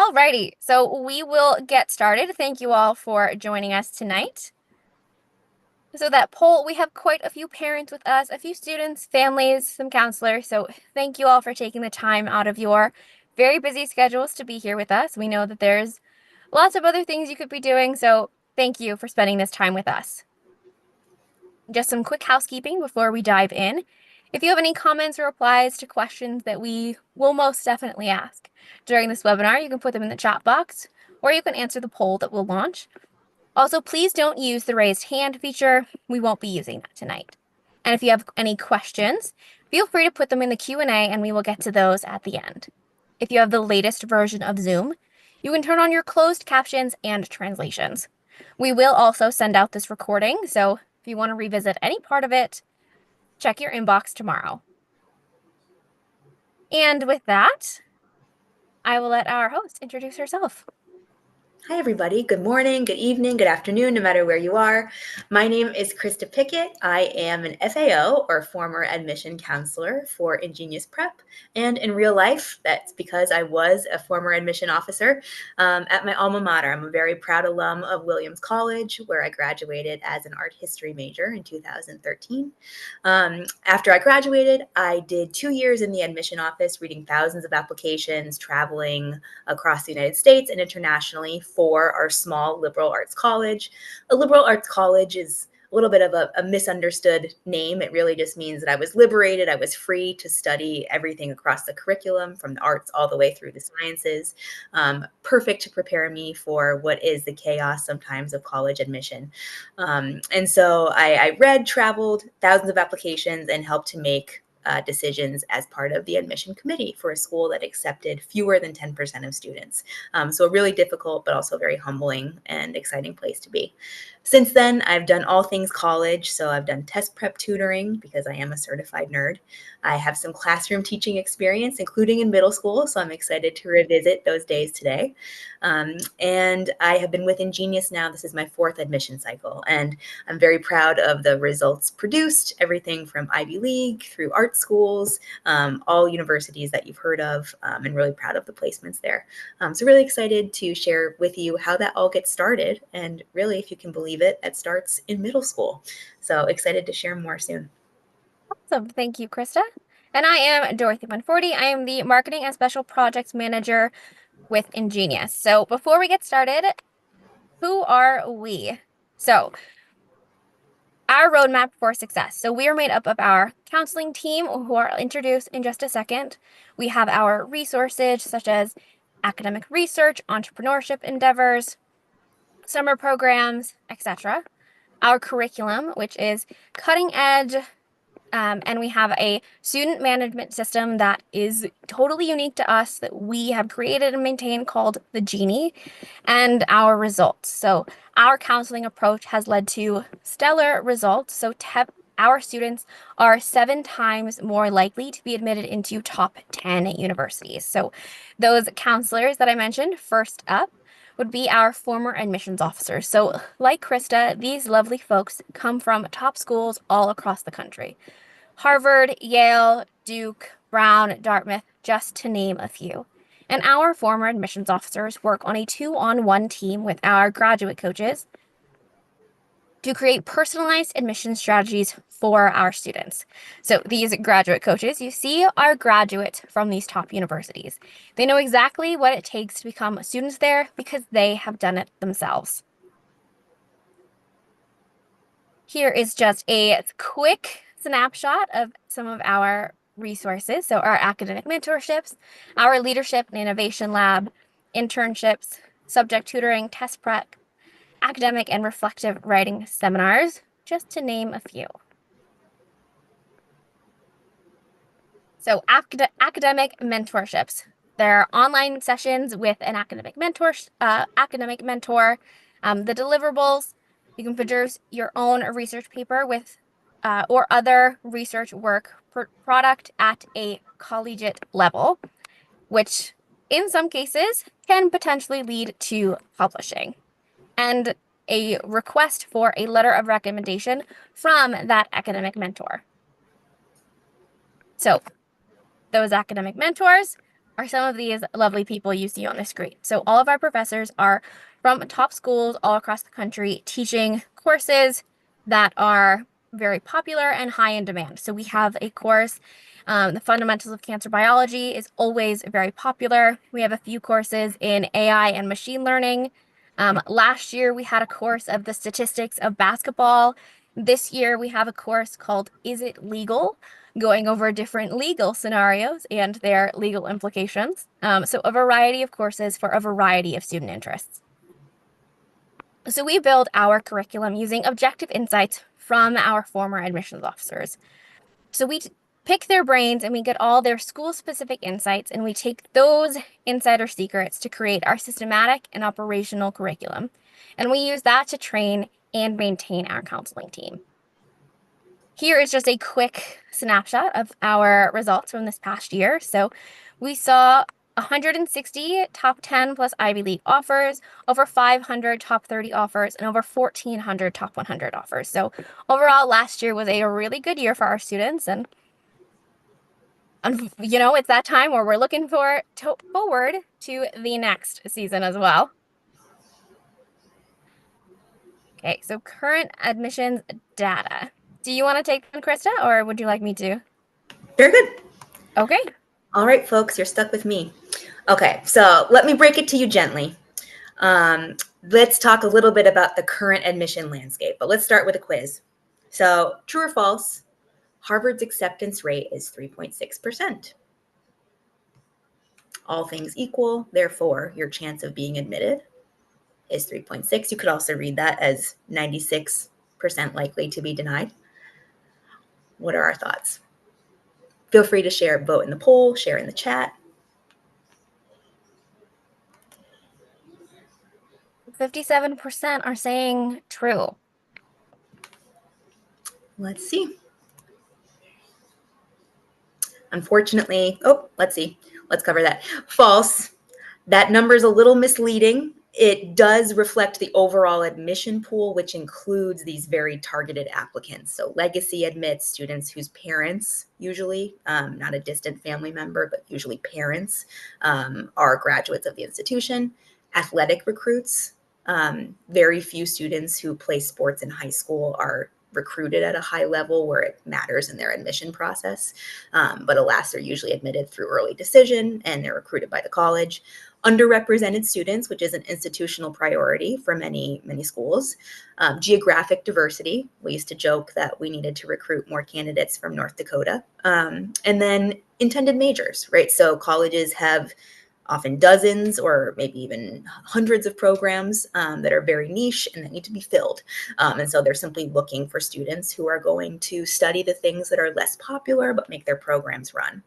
Alrighty, so we will get started. Thank you all for joining us tonight. So that poll, we have quite a few parents with us, a few students, families, some counselors. So thank you all for taking the time out of your very busy schedules to be here with us. We know that there's lots of other things you could be doing, so thank you for spending this time with us. Just some quick housekeeping before we dive in. If you have any comments or replies to questions that we will most definitely ask during this webinar, you can put them in the chat box, or you can answer the poll that we'll launch. Also, please don't use the raised hand feature. We won't be using that tonight. And if you have any questions, feel free to put them in the Q&A and we will get to those at the end. If you have the latest version of Zoom, you can turn on your closed captions and translations. We will also send out this recording, so if you want to revisit any part of it, check your inbox tomorrow. And with that, I will let our host introduce herself. Hi, everybody. Good morning, good evening, good afternoon, no matter where you are. My name is Krista Pickett. I am an FAO, or former admission counselor for Ingenious Prep. And in real life, that's because I was a former admission officer at my alma mater. I'm a very proud alum of Williams College, where I graduated as an art history major in 2013. After I graduated, I did 2 years in the admission office, reading thousands of applications, traveling across the United States and internationally for our small liberal arts college. A liberal arts college is a little bit of a misunderstood name. It really just means that I was liberated. I was free to study everything across the curriculum, from the arts all the way through the sciences. Perfect to prepare me for what is the chaos sometimes of college admission. And so I read, traveled, thousands of applications, and helped to make decisions as part of the admission committee for a school that accepted fewer than 10% of students. So a really difficult, but also very humbling and exciting place to be. Since then, I've done all things college. So I've done test prep tutoring because I am a certified nerd. I have some classroom teaching experience, including in middle school. So I'm excited to revisit those days today. And I have been with Ingenious now. This is my 4th admission cycle. And I'm very proud of the results produced, everything from Ivy League through art schools, all universities that you've heard of, and really proud of the placements there. So really excited to share with you how that all gets started. And really, if you can believe it starts in middle school. So excited to share more soon. Awesome. Thank you, Krista. And I am Dorothy Manforti. I am the Marketing and Special Projects Manager with Ingenious. So before we get started, who are we? So our roadmap for success. So we are made up of our counseling team, who I'll introduce in just a second. We have our resources, such as academic research, entrepreneurship endeavors, summer programs, etc. Our curriculum, which is cutting edge, and we have a student management system that is totally unique to us that we have created and maintained called the Genie, and our results. So our counseling approach has led to stellar results. So our students are 7 times more likely to be admitted into top 10 universities. So those counselors that I mentioned first up would be our former admissions officers. So like Krista, these lovely folks come from top schools all across the country. Harvard, Yale, Duke, Brown, Dartmouth, just to name a few. And our former admissions officers work on a 2-on-1 team with our graduate coaches to create personalized admission strategies for our students. So these graduate coaches you see are graduates from these top universities. They know exactly what it takes to become students there because they have done it themselves. Here is just a quick snapshot of some of our resources. So our academic mentorships, our leadership and innovation lab, internships, subject tutoring, test prep, academic and reflective writing seminars, just to name a few. So academic mentorships. There are online sessions with an academic mentor. The deliverables, you can produce your own research paper with or other research work product at a collegiate level, which in some cases can potentially lead to publishing. And a request for a letter of recommendation from that academic mentor. So those academic mentors are some of these lovely people you see on the screen. So all of our professors are from top schools all across the country teaching courses that are very popular and high in demand. So we have a course, the Fundamentals of Cancer Biology is always very popular. We have a few courses in AI and machine learning. Last year, we had a course of the statistics of basketball. This year, we have a course called Is It Legal? Going over different legal scenarios and their legal implications. So a variety of courses for a variety of student interests. So we build our curriculum using objective insights from our former admissions officers. So we pick their brains and we get all their school-specific insights, and we take those insider secrets to create our systematic and operational curriculum. And we use that to train and maintain our counseling team. Here is just a quick snapshot of our results from this past year. So we saw 160 top 10 plus Ivy League offers, over 500 top 30 offers, and over 1,400 top 100 offers. So overall, last year was a really good year for our students. And it's that time where we're looking forward to the next season as well. Okay, so current admissions data. Do you want to take them, Krista, or would you like me to? Very good. Okay. All right, folks, you're stuck with me. Okay, so let me break it to you gently. Let's talk a little bit about the current admission landscape, but let's start with a quiz. So, true or false? Harvard's acceptance rate is 3.6%. All things equal, therefore, your chance of being admitted is 3.6. You could also read that as 96% likely to be denied. What are our thoughts? Feel free to share, vote in the poll, share in the chat. 57% are saying true. Let's see. Unfortunately, let's see. Let's cover that. False. That number is a little misleading. It does reflect the overall admission pool, which includes these very targeted applicants. So legacy admits students whose parents, usually not a distant family member, but usually parents, are graduates of the institution. Athletic recruits, very few students who play sports in high school are recruited at a high level where it matters in their admission process. But alas, they're usually admitted through early decision and they're recruited by the college. Underrepresented students, which is an institutional priority for many schools. Geographic diversity. We used to joke that we needed to recruit more candidates from North Dakota. And then intended majors, right? So colleges have often dozens or maybe even hundreds of programs that are very niche and that need to be filled. And so they're simply looking for students who are going to study the things that are less popular but make their programs run.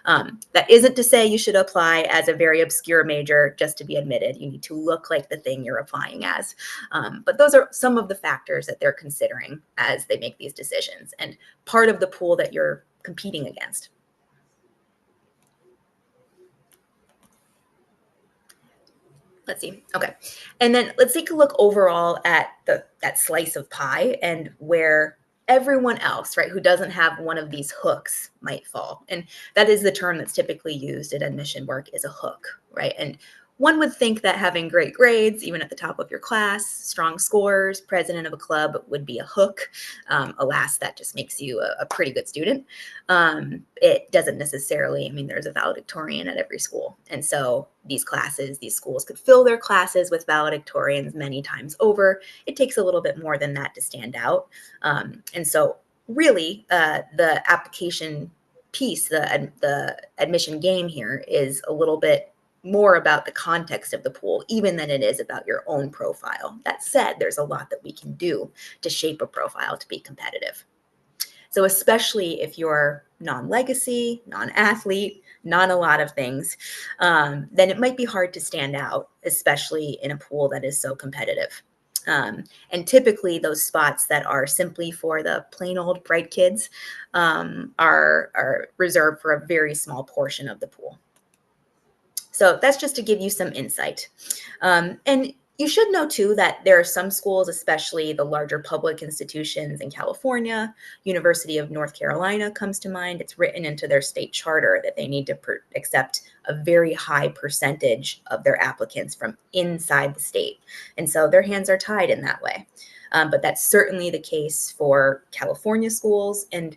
That isn't to say you should apply as a very obscure major just to be admitted. You need to look like the thing you're applying as. But those are some of the factors that they're considering as they make these decisions and part of the pool that you're competing against. Let's see. Okay. And then let's take a look overall at that slice of pie and where everyone else, right, who doesn't have one of these hooks might fall. And that is the term that's typically used in admission work is a hook, right? And one would think that having great grades, even at the top of your class, strong scores, president of a club would be a hook. Alas, that just makes you a pretty good student. It doesn't necessarily, there's a valedictorian at every school. And so these schools could fill their classes with valedictorians many times over. It takes a little bit more than that to stand out. And so really the application piece, the admission game here is a little bit more about the context of the pool, even than it is about your own profile. That said, there's a lot that we can do to shape a profile to be competitive. So especially if you're non-legacy, non-athlete, non a lot of things, then it might be hard to stand out, especially in a pool that is so competitive. And typically those spots that are simply for the plain old bright kids are reserved for a very small portion of the pool. So that's just to give you some insight. And You should know too that there are some schools, especially the larger public institutions in California. University of North Carolina comes to mind. It's written into their state charter that they need to accept a very high percentage of their applicants from inside the state. And so their hands are tied in that way. But that's certainly the case for California schools. And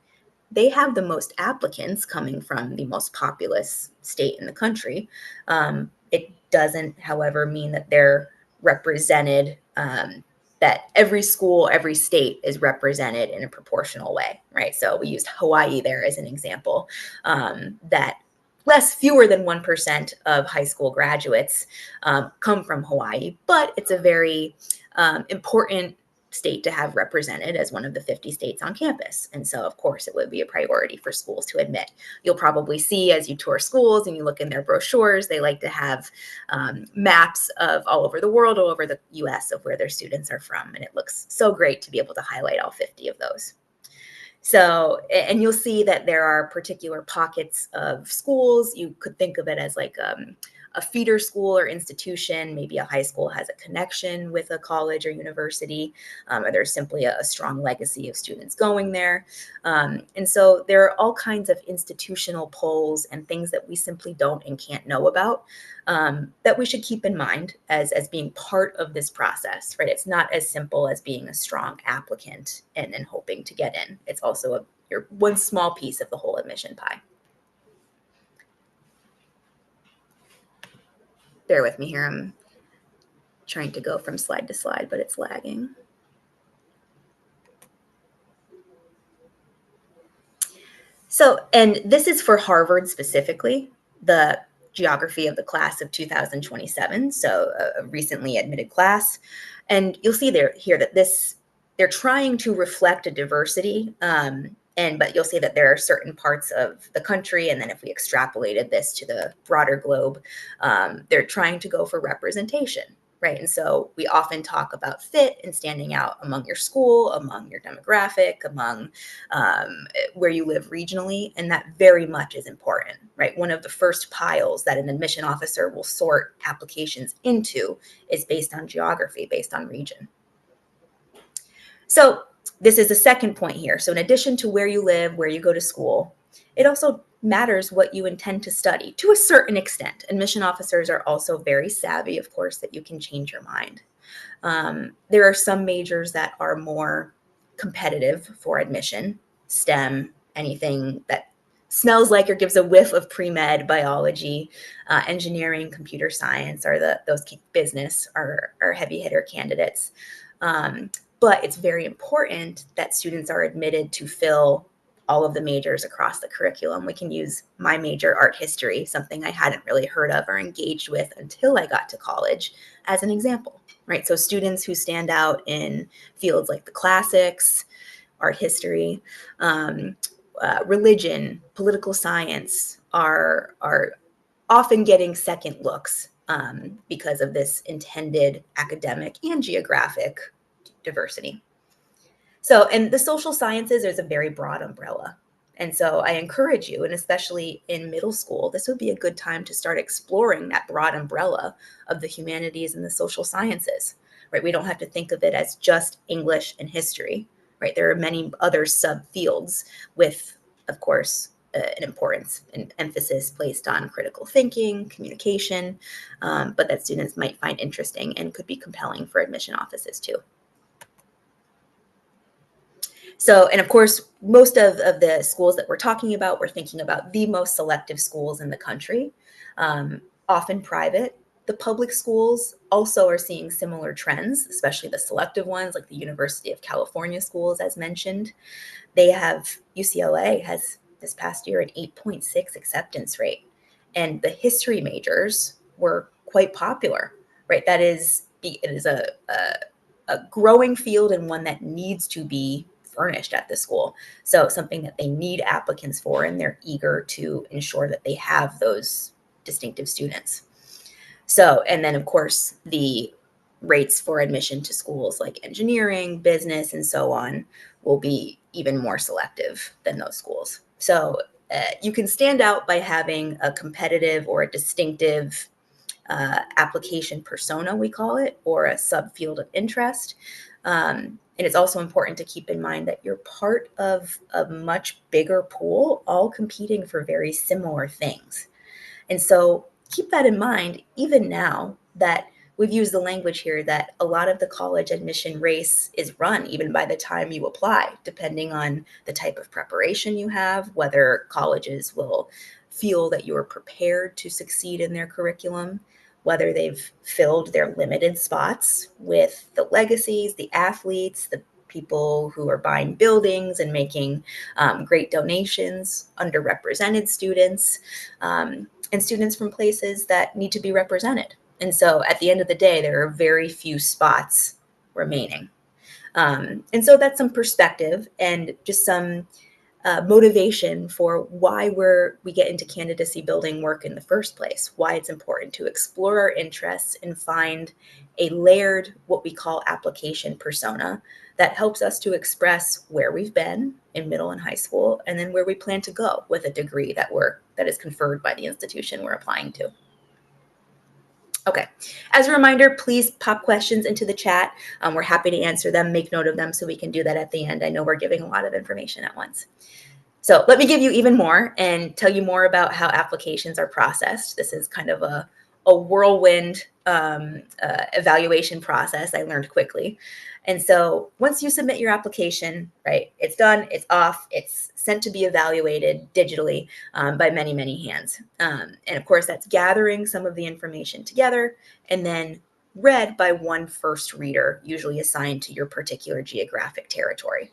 they have the most applicants coming from the most populous state in the country. It doesn't, however, mean that they're represented, that every school, every state is represented in a proportional way, right? So we used Hawaii there as an example, that fewer than 1% of high school graduates come from Hawaii, but it's a very important state to have represented as one of the 50 states on campus. And so, of course, it would be a priority for schools to admit. You'll probably see as you tour schools and you look in their brochures, they like to have maps of all over the world, all over the US of where their students are from. And it looks so great to be able to highlight all 50 of those. So, and you'll see that there are particular pockets of schools. You could think of it as like a feeder school or institution. Maybe a high school has a connection with a college or university, or there's simply a strong legacy of students going there. And so there are all kinds of institutional polls and things that we simply don't and can't know about, that we should keep in mind as being part of this process, right? It's not as simple as being a strong applicant and hoping to get in. It's also you're one small piece of the whole admission pie. Bear with me here. I'm trying to go from slide to slide, but it's lagging. So, and this is for Harvard specifically, the geography of the class of 2027, so a recently admitted class. And you'll see there here that they're trying to reflect a diversity, but you'll see that there are certain parts of the country, and then if we extrapolated this to the broader globe, they're trying to go for representation, right? And so we often talk about fit and standing out among your school, among your demographic, among where you live regionally, and that very much is important, right? One of the first piles that an admission officer will sort applications into is based on geography, based on region. So this is the second point here. So in addition to where you live, where you go to school, it also matters what you intend to study to a certain extent. Admission officers are also very savvy, of course, that you can change your mind. There are some majors that are more competitive for admission, STEM, anything that smells like or gives a whiff of pre-med, biology, engineering, computer science, or those business are heavy hitter candidates. But it's very important that students are admitted to fill all of the majors across the curriculum. We can use my major, art history, something I hadn't really heard of or engaged with until I got to college, as an example, right? So students who stand out in fields like the classics, art history, religion, political science are often getting second looks because of this intended academic and geographic diversity. So, and the social sciences is a very broad umbrella. And so I encourage you, and especially in middle school, this would be a good time to start exploring that broad umbrella of the humanities and the social sciences, right? We don't have to think of it as just English and history, right? There are many other subfields with, of course, an importance and emphasis placed on critical thinking, communication, but that students might find interesting and could be compelling for admission offices too. So, and of course, most of the schools that we're talking about, we're thinking about the most selective schools in the country, often private. The public schools also are seeing similar trends, especially the selective ones like the University of California schools, as mentioned. UCLA has this past year an 8.6 acceptance rate, and the history majors were quite popular, right? It is a growing field and one that needs to be furnished at the school. So something that they need applicants for, and they're eager to ensure that they have those distinctive students. So, and then of course, the rates for admission to schools like engineering, business, and so on will be even more selective than those schools. So you can stand out by having a competitive or a distinctive application persona, we call it, or a subfield of interest. And it's also important to keep in mind that you're part of a much bigger pool, all competing for very similar things. And so keep that in mind, even now that we've used the language here that a lot of the college admission race is run even by the time you apply, depending on the type of preparation you have, whether colleges will feel that you are prepared to succeed in their curriculum, whether they've filled their limited spots with the legacies, the athletes, the people who are buying buildings and making great donations, underrepresented students, and students from places that need to be represented. And so at the end of the day, there are very few spots remaining. And so that's some perspective and just some motivation for why we get into candidacy building work in the first place, why it's important to explore our interests and find a layered, what we call application persona that helps us to express where we've been in middle and high school, and then where we plan to go with a degree that is conferred by the institution we're applying to. Okay, as a reminder, please pop questions into the chat. We're happy to answer them, make note of them so we can do that at the end. I know we're giving a lot of information at once. So let me give you even more and tell you more about how applications are processed. This is kind of a whirlwind evaluation process I learned quickly. And so once you submit your application, right, it's done, it's off, it's sent to be evaluated digitally by many, many hands. And of course, that's gathering some of the information together and then read by one first reader, usually assigned to your particular geographic territory.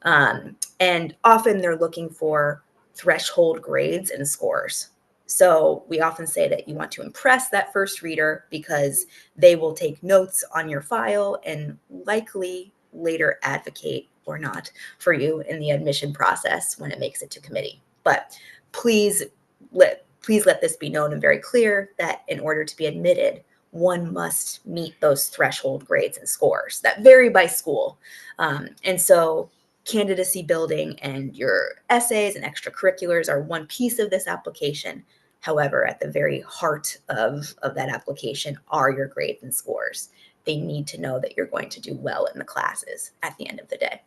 And often they're looking for threshold grades and scores. So we often say that you want to impress that first reader because they will take notes on your file and likely later advocate or not for you in the admission process when it makes it to committee. But please let this be known and very clear that in order to be admitted, one must meet those threshold grades and scores that vary by school. And so candidacy building and your essays and extracurriculars are one piece of this application. However, at the very heart of that application are your grades and scores. They need to know that you're going to do well in the classes at the end of the day.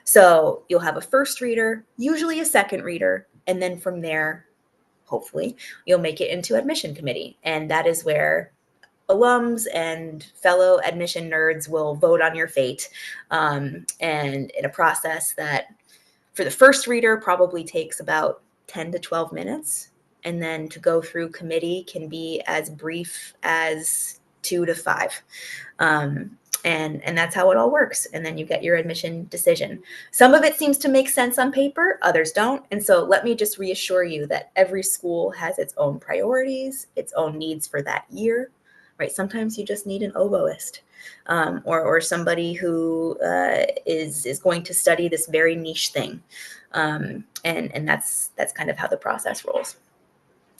So you'll have a first reader, usually a second reader, and then from there, hopefully, you'll make it into admission committee. And that is where alums and fellow admission nerds will vote on your fate, and in a process that for the first reader probably takes about 10 to 12 minutes, and then to go through committee can be as brief as 2 to 5. And that's how it all works. And then you get your admission decision. Some of it seems to make sense on paper, others don't. And so let me just reassure you that every school has its own priorities, its own needs for that year. Right? Sometimes you just need an oboist, or somebody who is going to study this very niche thing, and that's kind of how the process rolls.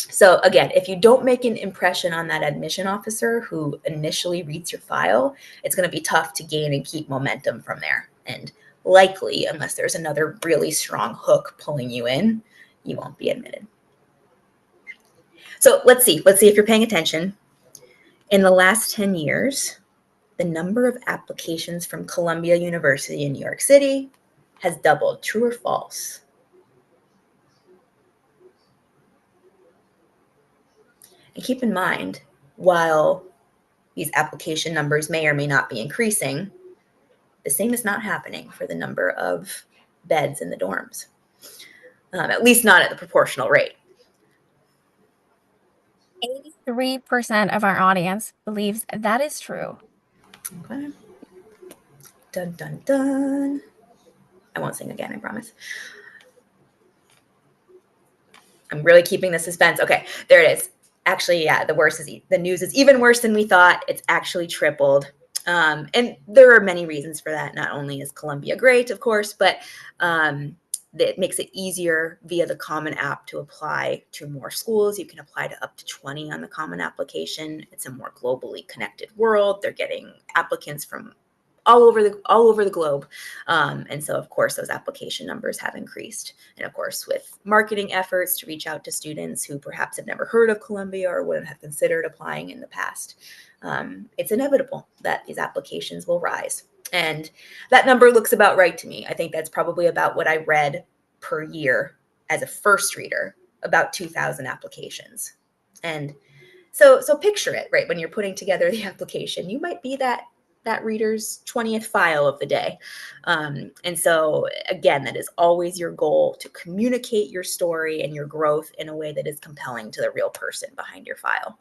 So again, if you don't make an impression on that admission officer who initially reads your file, it's going to be tough to gain and keep momentum from there. And likely, unless there's another really strong hook pulling you in, you won't be admitted. So let's see if you're paying attention. In the last 10 years, the number of applications from Columbia University in New York City has doubled. True or false? And keep in mind, while these application numbers may or may not be increasing, the same is not happening for the number of beds in the dorms, at least not at the proportional rate. 83% of our audience believes that is true. Okay. Dun, dun, dun. I won't sing again, I promise. I'm really keeping the suspense. Okay, there it is. Actually, yeah, the news is even worse than we thought. It's actually tripled. And there are many reasons for that. Not only is Columbia great, of course, but it makes it easier via the Common App to apply to more schools. You can apply to up to 20 on the Common application. It's a more globally connected world. They're getting applicants from all over the globe. And so, of course, those application numbers have increased. And of course, with marketing efforts to reach out to students who perhaps have never heard of Columbia or wouldn't have considered applying in the past, it's inevitable that these applications will rise. And that number looks about right to me. I think that's probably about what I read per year as a first reader, about 2,000 applications. And so picture it, right? When you're putting together the application, you might be that reader's 20th file of the day. And so again, that is always your goal, to communicate your story and your growth in a way that is compelling to the real person behind your file,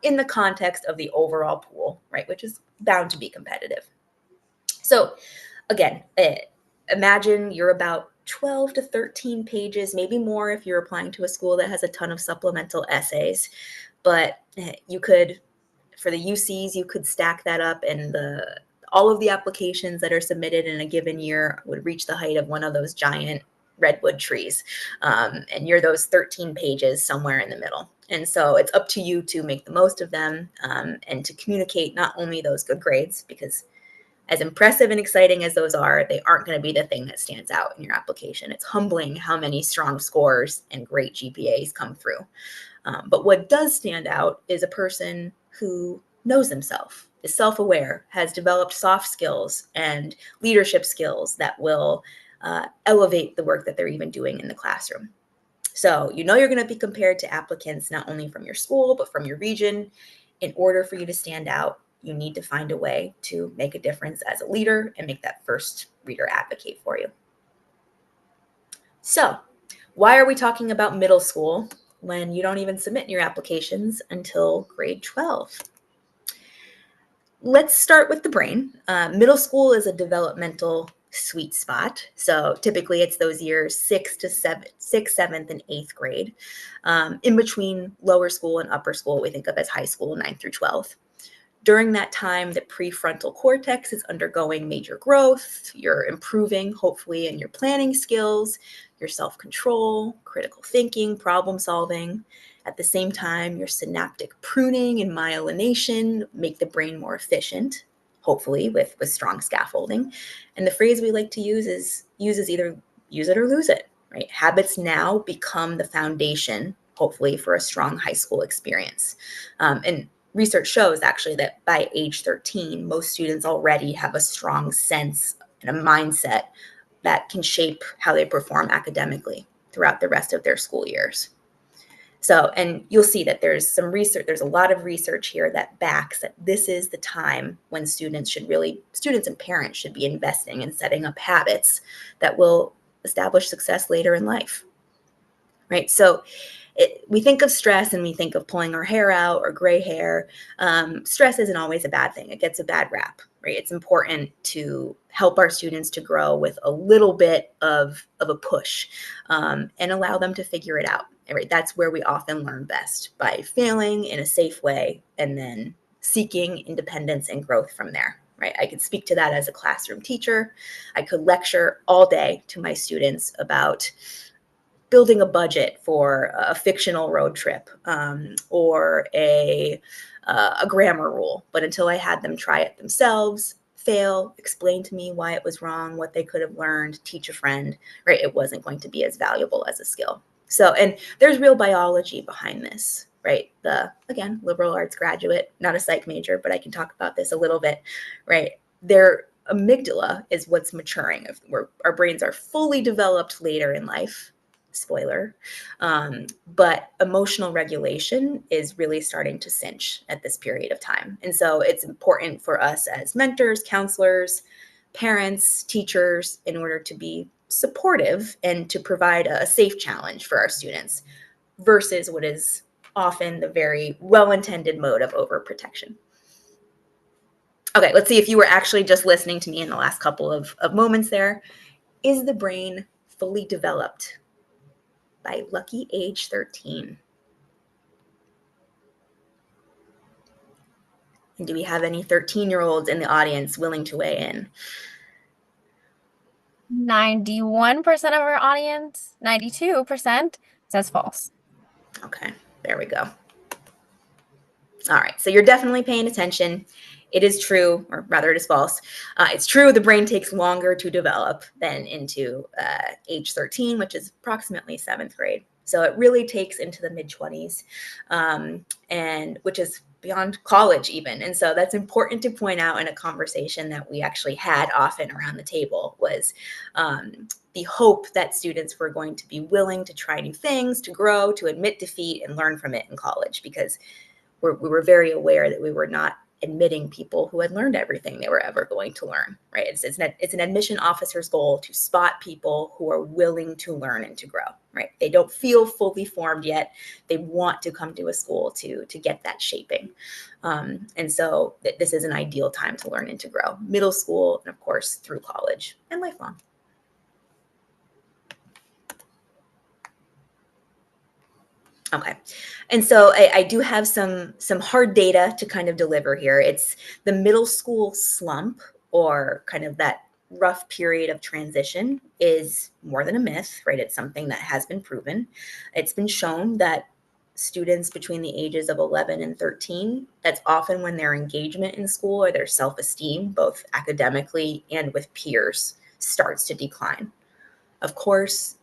in the context of the overall pool, right? Which is bound to be competitive. So again, imagine you're about 12 to 13 pages, maybe more if you're applying to a school that has a ton of supplemental essays. But you could, for the UCs, you could stack that up, and all of the applications that are submitted in a given year would reach the height of one of those giant redwood trees. And you're those 13 pages somewhere in the middle. And so it's up to you to make the most of them, and to communicate not only those good grades, because as impressive and exciting as those are, they aren't going to be the thing that stands out in your application. It's humbling how many strong scores and great GPAs come through. But what does stand out is a person who knows themselves, is self-aware, has developed soft skills and leadership skills that will elevate the work that they're even doing in the classroom. So you're going to be compared to applicants not only from your school, but from your region. In order for you to stand out, you need to find a way to make a difference as a leader and make that first reader advocate for you. So why are we talking about middle school when you don't even submit your applications until grade 12? Let's start with the brain. Middle school is a developmental sweet spot. So typically it's those years 6th, 7th, and 8th grade. In between lower school and upper school, we think of as high school, 9th through 12th. During that time, the prefrontal cortex is undergoing major growth. You're improving, hopefully, in your planning skills, your self-control, critical thinking, problem solving. At the same time, your synaptic pruning and myelination make the brain more efficient, hopefully, with strong scaffolding. And the phrase we like to use is either use it or lose it, right? Habits now become the foundation, hopefully, for a strong high school experience. And research shows actually that by age 13, most students already have a strong sense and a mindset that can shape how they perform academically throughout the rest of their school years. So, and you'll see that there's a lot of research here that backs that this is the time when students and parents should be investing in setting up habits that will establish success later in life, right? So we think of stress and we think of pulling our hair out or gray hair. Stress isn't always a bad thing. It gets a bad rap, right? It's important to help our students to grow with a little bit of a push, and allow them to figure it out, right? That's where we often learn best, by failing in a safe way and then seeking independence and growth from there. Right. I could speak to that as a classroom teacher. I could lecture all day to my students about building a budget for a fictional road trip, or a grammar rule. But until I had them try it themselves, fail, explain to me why it was wrong, what they could have learned, teach a friend, right, it wasn't going to be as valuable as a skill. So, and there's real biology behind this, right? Again, liberal arts graduate, not a psych major, but I can talk about this a little bit, right? Their amygdala is what's maturing. Our brains are fully developed later in life. Spoiler. But emotional regulation is really starting to cinch at this period of time. And so it's important for us as mentors, counselors, parents, teachers, in order to be supportive and to provide a safe challenge for our students, versus what is often the very well-intended mode of overprotection. Okay, let's see if you were actually just listening to me in the last couple of moments there. Is the brain fully developed by lucky age 13? And do we have any 13-year-olds in the audience willing to weigh in? 91% of our audience, 92% says false. Okay, there we go. All right, so you're definitely paying attention. it is true, or rather it is false. It's true the brain takes longer to develop than into age 13, which is approximately 7th grade. So it really takes into the mid-20s, and which is beyond college even. And so that's important to point out in a conversation that we actually had often around the table was the hope that students were going to be willing to try new things, to grow, to admit defeat, and learn from it in college, because we were very aware that we were not admitting people who had learned everything they were ever going to learn, right? It's an admission officer's goal to spot people who are willing to learn and to grow, right? They don't feel fully formed yet. They want to come to a school to get that shaping. And so this is an ideal time to learn and to grow. Middle school, and of course, through college and lifelong. Okay. And so I do have some hard data to kind of deliver here. It's the middle school slump, or kind of that rough period of transition, is more than a myth, right? It's something that has been proven. It's been shown that students between the ages of 11 and 13, that's often when their engagement in school or their self-esteem, both academically and with peers, starts to decline. Of course,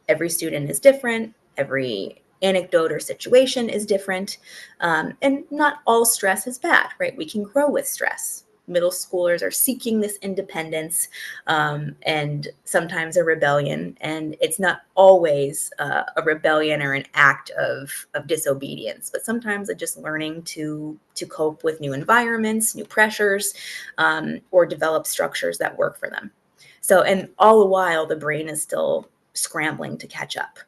every student is different. Every anecdote or situation is different. And not all stress is bad, right? We can grow with stress. Middle schoolers are seeking this independence, and sometimes a rebellion. And it's not always a rebellion or an act of disobedience, but sometimes it's just learning to cope with new environments, new pressures, or develop structures that work for them. So, and all the while, the brain is still scrambling to catch up.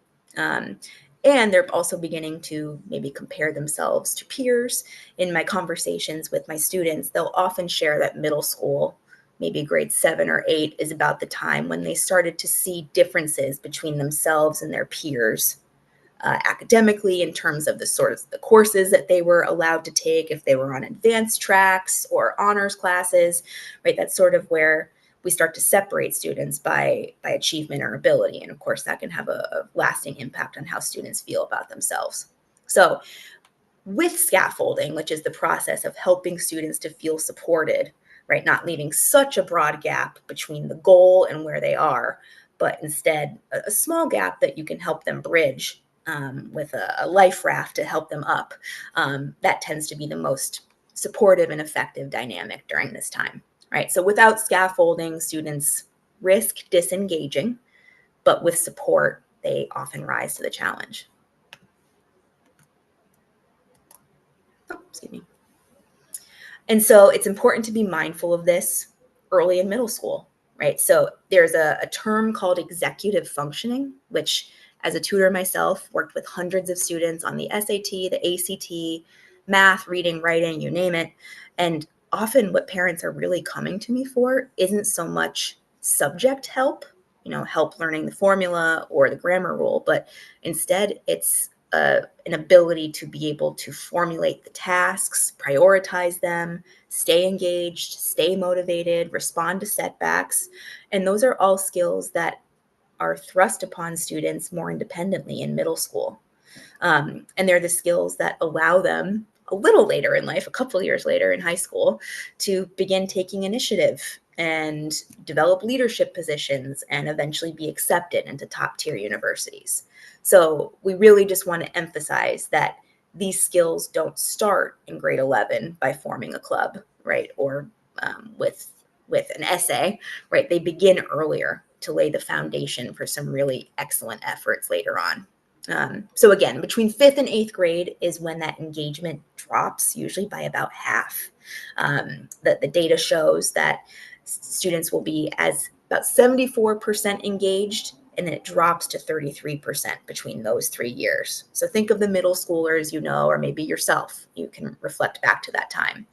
And they're also beginning to maybe compare themselves to peers. In my conversations with my students, they'll often share that middle school, maybe grade 7 or 8, is about the time when they started to see differences between themselves and their peers. Academically, in terms of the sort of the courses that they were allowed to take, if they were on advanced tracks or honors classes, right? That's sort of where we start to separate students by achievement or ability. And of course, that can have a lasting impact on how students feel about themselves. So with scaffolding, which is the process of helping students to feel supported, right? Not leaving such a broad gap between the goal and where they are, but instead a small gap that you can help them bridge with a life raft to help them up. That tends to be the most supportive and effective dynamic during this time, right? So without scaffolding, students risk disengaging, but with support, they often rise to the challenge. Oh, excuse me. And so it's important to be mindful of this early in middle school, right? So there's a term called executive functioning, which, as a tutor myself, worked with hundreds of students on the SAT, the ACT, math, reading, writing, you name it. And often what parents are really coming to me for isn't so much subject help, help learning the formula or the grammar rule, but instead it's an ability to be able to formulate the tasks, prioritize them, stay engaged, stay motivated, respond to setbacks. And those are all skills that are thrust upon students more independently in middle school. And they're the skills that allow them a little later in life, a couple of years later in high school, to begin taking initiative and develop leadership positions and eventually be accepted into top tier universities. So we really just want to emphasize that these skills don't start in grade 11 by forming a club, right? Or with an essay, right? They begin earlier to lay the foundation for some really excellent efforts later on. So again, between 5th and 8th grade is when that engagement drops, usually by about half. The data shows that students will be as about 74% engaged, and then it drops to 33% between those 3 years. So think of the middle schoolers, or maybe yourself. You can reflect back to that time.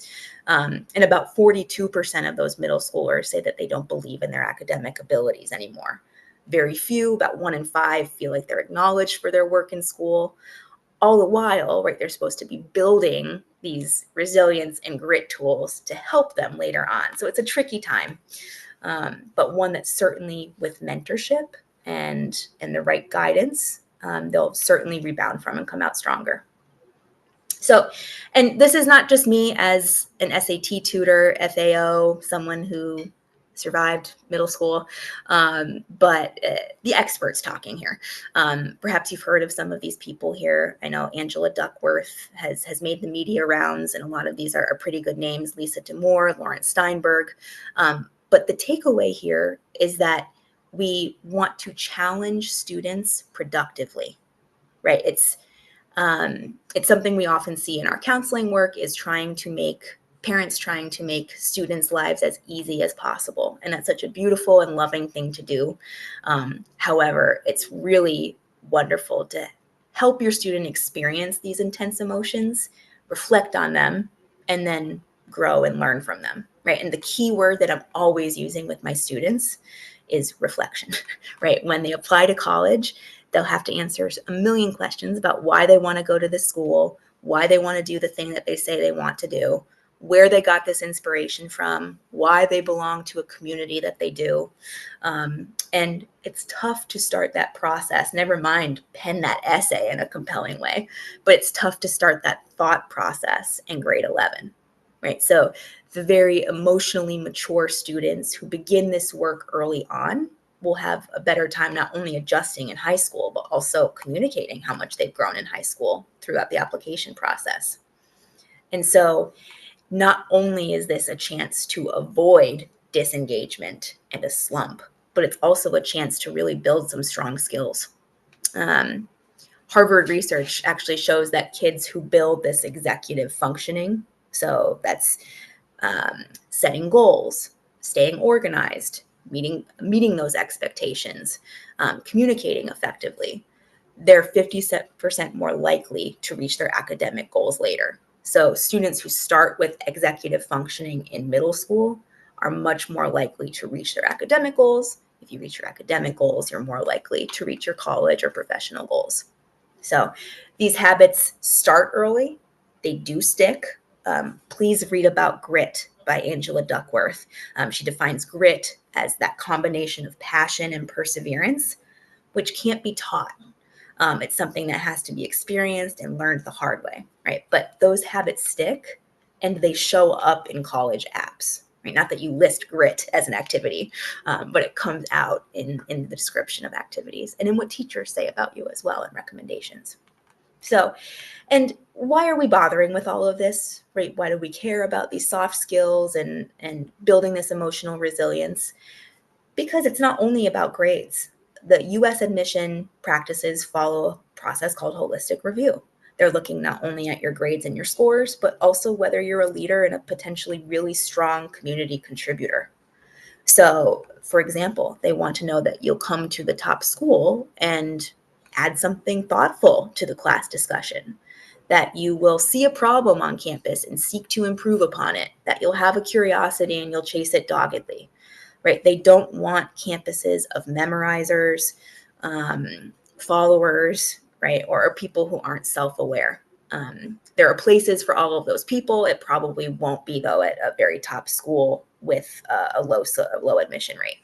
And about 42% of those middle schoolers say that they don't believe in their academic abilities anymore. Very few, about 1 in 5, feel like they're acknowledged for their work in school. All the while, right, they're supposed to be building these resilience and grit tools to help them later on. So it's a tricky time, but one that certainly, with mentorship and the right guidance, they'll certainly rebound from and come out stronger. So, and this is not just me as an SAT tutor, FAO, someone who survived middle school, but the experts talking here. Perhaps you've heard of some of these people here. I know Angela Duckworth has made the media rounds, and a lot of these are pretty good names, Lisa DeMoore, Lawrence Steinberg. But the takeaway here is that we want to challenge students productively, right? It's something we often see in our counseling work is parents trying to make students' lives as easy as possible. And that's such a beautiful and loving thing to do. However, it's really wonderful to help your student experience these intense emotions, reflect on them, and then grow and learn from them, right? And the key word that I'm always using with my students is reflection, right? When they apply to college, they'll have to answer a million questions about why they want to go to this school, why they want to do the thing that they say they want to do, where they got this inspiration from, why they belong to a community that they do. And it's tough to start that process, never mind pen that essay in a compelling way, but it's tough to start that thought process in grade 11, right? So the very emotionally mature students who begin this work early on will have a better time not only adjusting in high school, but also communicating how much they've grown in high school throughout the application process. And so not only is this a chance to avoid disengagement and a slump, but it's also a chance to really build some strong skills. Um, Harvard research actually shows that kids who build this executive functioning, so that's setting goals, staying organized, meeting those expectations, communicating effectively, they're 50% more likely to reach their academic goals later. So students who start with executive functioning in middle school are much more likely to reach their academic goals. If you reach your academic goals, you're more likely to reach your college or professional goals. So these habits start early, they do stick. Please read about grit by Angela Duckworth. She defines grit as that combination of passion and perseverance, which can't be taught. It's something that has to be experienced and learned the hard way, right? But those habits stick and they show up in college apps, right? Not that you list grit as an activity, but it comes out in the description of activities and in what teachers say about you as well in recommendations. So, and why are we bothering with all of this, right? Why do we care about these soft skills and building this emotional resilience? Because it's not only about grades. The US admission practices follow a process called holistic review. They're looking not only at your grades and your scores, but also whether you're a leader and a potentially really strong community contributor. So, for example, they want to know that you'll come to the top school and add something thoughtful to the class discussion, that you will see a problem on campus and seek to improve upon it, that you'll have a curiosity and you'll chase it doggedly, right? They don't want campuses of memorizers, followers, right? Or people who aren't self-aware. There are places for all of those people. It probably won't be, though, at a very top school with a low admission rate.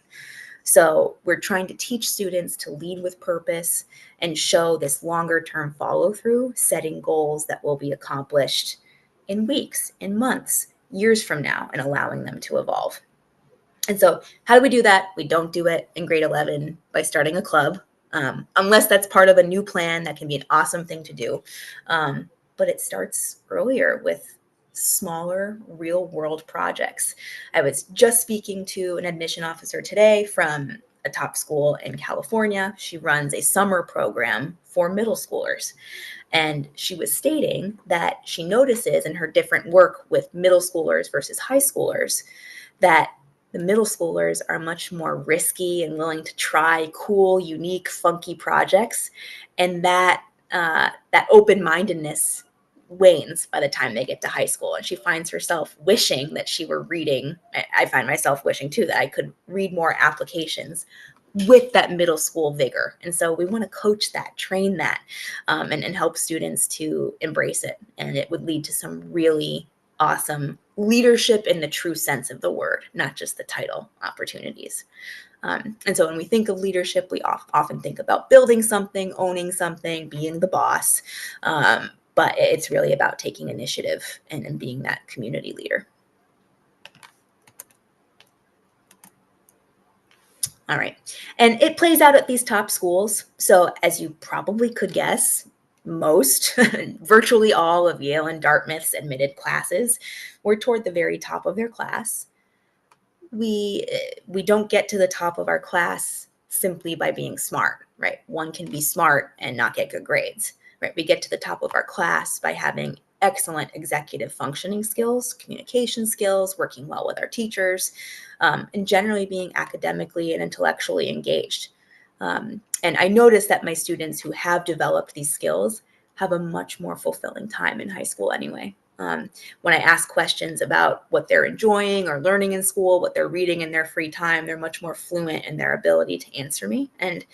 So we're trying to teach students to lead with purpose and show this longer term follow through, setting goals that will be accomplished in weeks, in months, years from now, and allowing them to evolve. And so, how do we do that? We don't do it in grade 11 by starting a club, unless that's part of a new plan. That can be an awesome thing to do. But it starts earlier with smaller real world projects. I was just speaking to an admission officer today from a top school in California. She runs a summer program for middle schoolers. And she was stating that she notices in her different work with middle schoolers versus high schoolers that the middle schoolers are much more risky and willing to try cool, unique, funky projects, and that open-mindedness wanes by the time they get to high school. And she finds herself wishing that she were reading. I find myself wishing too that I could read more applications with that middle school vigor. And so we want to coach that, train that, and help students to embrace it. And it would lead to some really awesome leadership in the true sense of the word, not just the title opportunities. And so when we think of leadership, we often think about building something, owning something, being the boss. But it's really about taking initiative and being that community leader. All right. And it plays out at these top schools. So as you probably could guess, most, virtually all of Yale and Dartmouth's admitted classes were toward the very top of their class. We don't get to the top of our class simply by being smart, right? One can be smart and not get good grades, right? We get to the top of our class by having excellent executive functioning skills, communication skills, working well with our teachers, and generally being academically and intellectually engaged. And I notice that my students who have developed these skills have a much more fulfilling time in high school anyway. When I ask questions about what they're enjoying or learning in school, what they're reading in their free time, they're much more fluent in their ability to answer me. And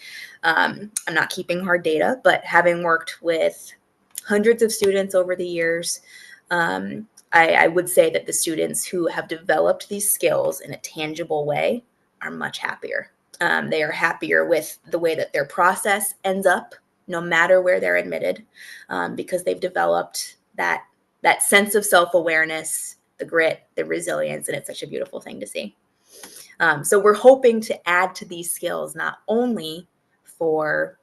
I'm not keeping hard data, but having worked with hundreds of students over the years, I would say that the students who have developed these skills in a tangible way are much happier. They are happier with the way that their process ends up, no matter where they're admitted, because they've developed that sense of self-awareness, the grit, the resilience, and it's such a beautiful thing to see. So we're hoping to add to these skills not only for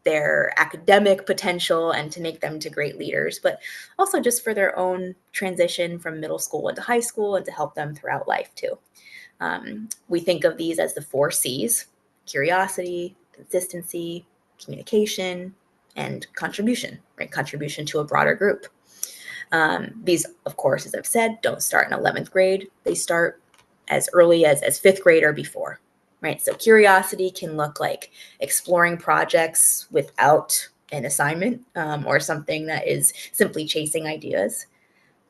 their academic potential and to make them to great leaders, but also just for their own transition from middle school into high school and to help them throughout life too. We think of these as the 4 C's: curiosity, consistency, communication, and contribution, right? Contribution to a broader group. These, of course, as I've said, don't start in 11th grade. They start as early as 5th grade or before, right? So curiosity can look like exploring projects without an assignment or something that is simply chasing ideas.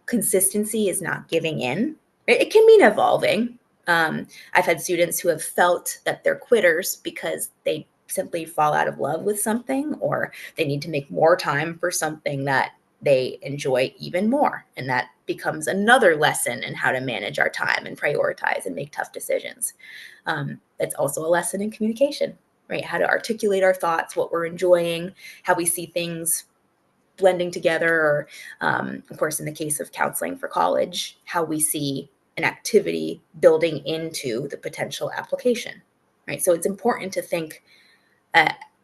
Consistency is not giving in. It can mean evolving. I've had students who have felt that they're quitters because they simply fall out of love with something, or they need to make more time for something that they enjoy even more. And that becomes another lesson in how to manage our time and prioritize and make tough decisions. It's also a lesson in communication, right? How to articulate our thoughts, what we're enjoying, how we see things blending together, or of course, in the case of counseling for college, how we see an activity building into the potential application, right? So it's important to think,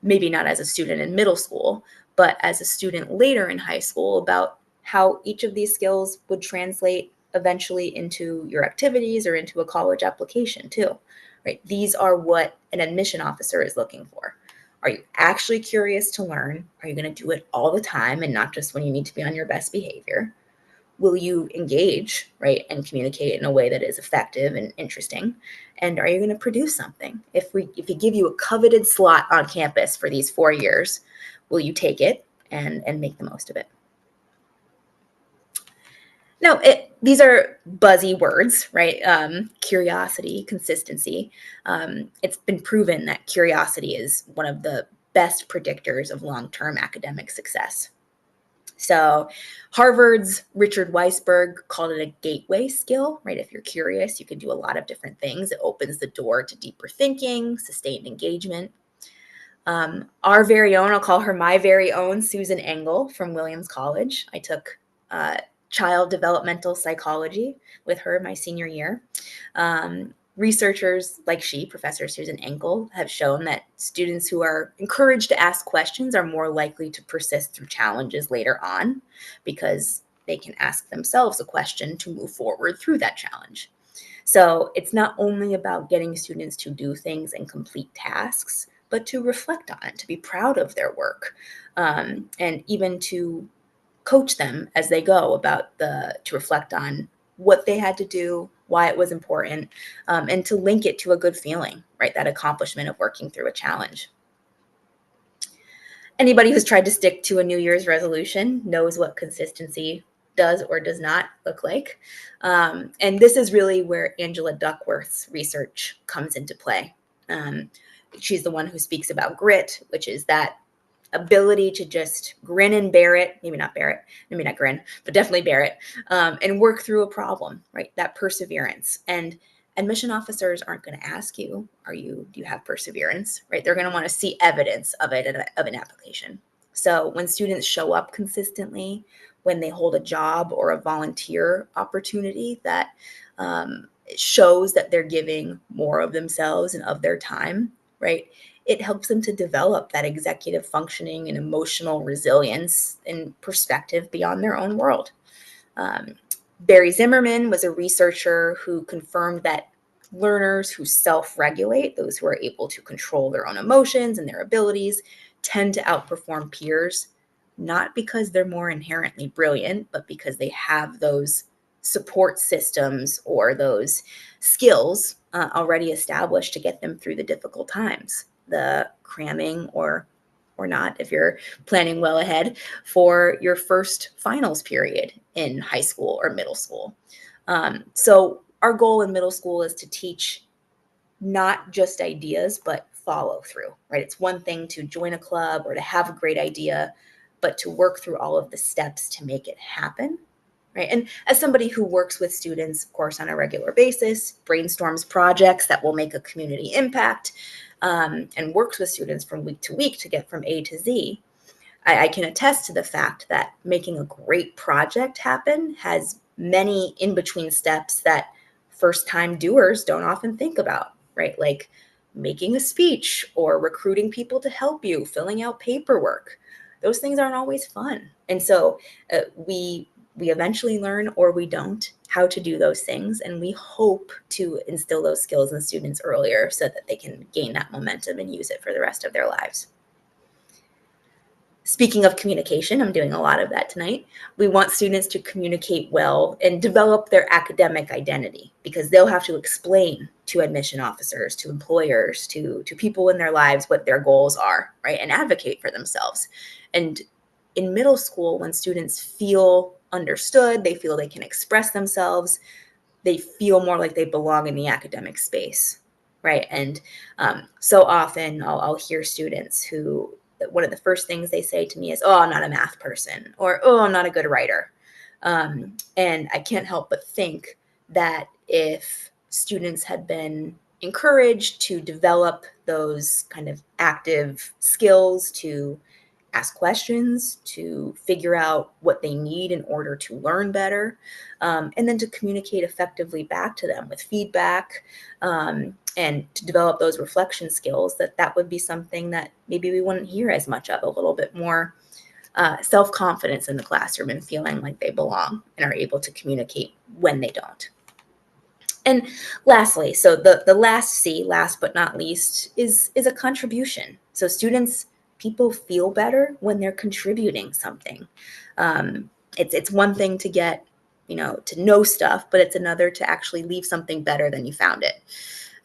maybe not as a student in middle school, but as a student later in high school, about how each of these skills would translate eventually into your activities or into a college application too, right? These are what an admission officer is looking for. Are you actually curious to learn? Are you going to do it all the time and not just when you need to be on your best behavior? Will you engage, right, and communicate in a way that is effective and interesting? And are you going to produce something? If we give you a coveted slot on campus for these 4 years, will you take it and make the most of it? No, these are buzzy words, right? Curiosity, consistency. It's been proven that curiosity is one of the best predictors of long-term academic success. So Harvard's Richard Weisberg called it a gateway skill, right? If you're curious, you can do a lot of different things. It opens the door to deeper thinking, sustained engagement. Our very own, I'll call her my very own, Susan Engel from Williams College. I took child developmental psychology with her my senior year. Researchers like Professor Susan Engel, have shown that students who are encouraged to ask questions are more likely to persist through challenges later on, because they can ask themselves a question to move forward through that challenge. So it's not only about getting students to do things and complete tasks, but to reflect on it, to be proud of their work, and even to coach them as they go to reflect on what they had to do, why it was important, and to link it to a good feeling, right? That accomplishment of working through a challenge. Anybody who's tried to stick to a New Year's resolution knows what consistency does or does not look like. And this is really where Angela Duckworth's research comes into play. She's the one who speaks about grit, which is that ability to just grin and bear it, maybe not grin, but definitely bear it, and work through a problem, right? That perseverance. And admission officers aren't going to ask you, do you have perseverance, right? They're going to want to see evidence of it, of an application. So when students show up consistently, when they hold a job or a volunteer opportunity that shows that they're giving more of themselves and of their time, right? It helps them to develop that executive functioning and emotional resilience and perspective beyond their own world. Um, Barry Zimmerman was a researcher who confirmed that learners who self-regulate, those who are able to control their own emotions and their abilities, tend to outperform peers, not because they're more inherently brilliant, but because they have those support systems or those skills already established to get them through the difficult times, the cramming or not, if you're planning well ahead for your first finals period in high school or middle school. So our goal in middle school is to teach not just ideas, but follow through, right? It's one thing to join a club or to have a great idea, but to work through all of the steps to make it happen, right? And as somebody who works with students, of course, on a regular basis, brainstorms projects that will make a community impact, and works with students from week to week to get from A to Z, I can attest to the fact that making a great project happen has many in between steps that first time doers don't often think about, right? Like making a speech or recruiting people to help you, filling out paperwork. Those things aren't always fun. And so we eventually learn, or we don't, how to do those things. And we hope to instill those skills in students earlier so that they can gain that momentum and use it for the rest of their lives. Speaking of communication, I'm doing a lot of that tonight. We want students to communicate well and develop their academic identity, because they'll have to explain to admission officers, to employers, to people in their lives what their goals are, right? And advocate for themselves. And in middle school, when students feel understood, they feel they can express themselves, they feel more like they belong in the academic space, right? And so often I'll hear students who, one of the first things they say to me is, "Oh, I'm not a math person," or "Oh, I'm not a good writer." And I can't help but think that if students had been encouraged to develop those kind of active skills to ask questions, to figure out what they need in order to learn better, and then to communicate effectively back to them with feedback, and to develop those reflection skills, that would be something that maybe we wouldn't hear as much of, a little bit more self-confidence in the classroom and feeling like they belong and are able to communicate when they don't. And lastly, so the last C, last but not least, is a contribution. So students, people feel better when they're contributing something. It's one thing to get, to know stuff, but it's another to actually leave something better than you found it.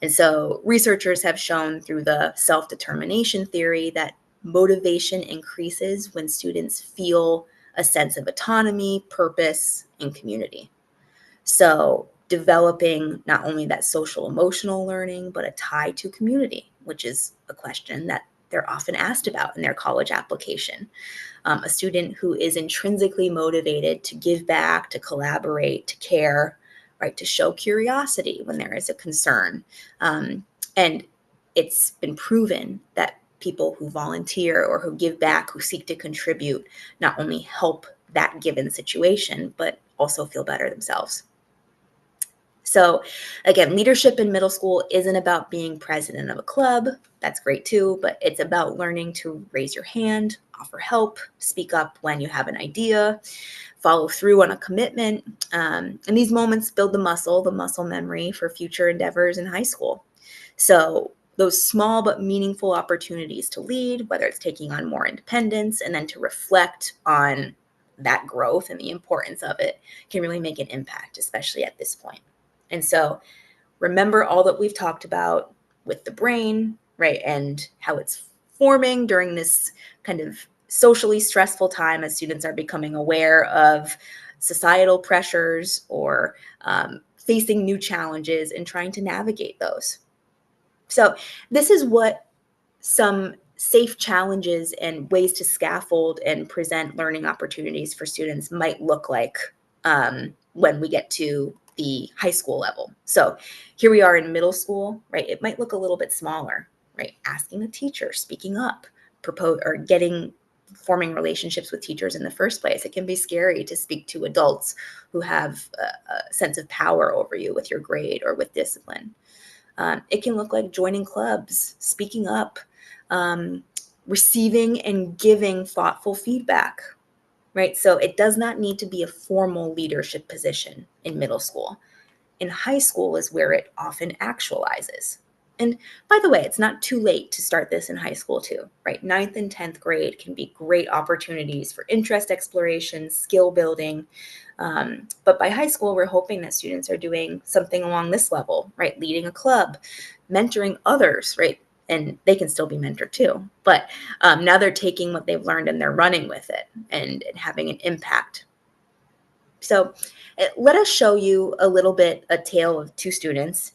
And so researchers have shown through the self-determination theory that motivation increases when students feel a sense of autonomy, purpose, and community. So developing not only that social emotional learning, but a tie to community, which is a question that they're often asked about in their college application. A student who is intrinsically motivated to give back, to collaborate, to care, right, to show curiosity when there is a concern. And it's been proven that people who volunteer or who give back, who seek to contribute, not only help that given situation, but also feel better themselves. So again, leadership in middle school isn't about being president of a club. That's great too, but it's about learning to raise your hand, offer help, speak up when you have an idea, follow through on a commitment. And these moments build the muscle memory for future endeavors in high school. So those small but meaningful opportunities to lead, whether it's taking on more independence and then to reflect on that growth and the importance of it, can really make an impact, especially at this point. And so remember all that we've talked about with the brain, right? And how it's forming during this kind of socially stressful time as students are becoming aware of societal pressures or facing new challenges and trying to navigate those. So this is what some safe challenges and ways to scaffold and present learning opportunities for students might look like when we get to the high school level. So here we are in middle school, right? It might look a little bit smaller, right? Asking a teacher, speaking up, propose or getting forming relationships with teachers in the first place. It can be scary to speak to adults who have a sense of power over you with your grade or with discipline. It can look like joining clubs, speaking up, receiving and giving thoughtful feedback, right? So it does not need to be a formal leadership position in middle school. In high school is where it often actualizes. And by the way, it's not too late to start this in high school too, right? 9th and 10th grade can be great opportunities for interest exploration, skill building. But by high school, we're hoping that students are doing something along this level, right? Leading a club, mentoring others, right? And they can still be mentored too. But now they're taking what they've learned and they're running with it and having an impact. So let us show you a little bit a tale of two students,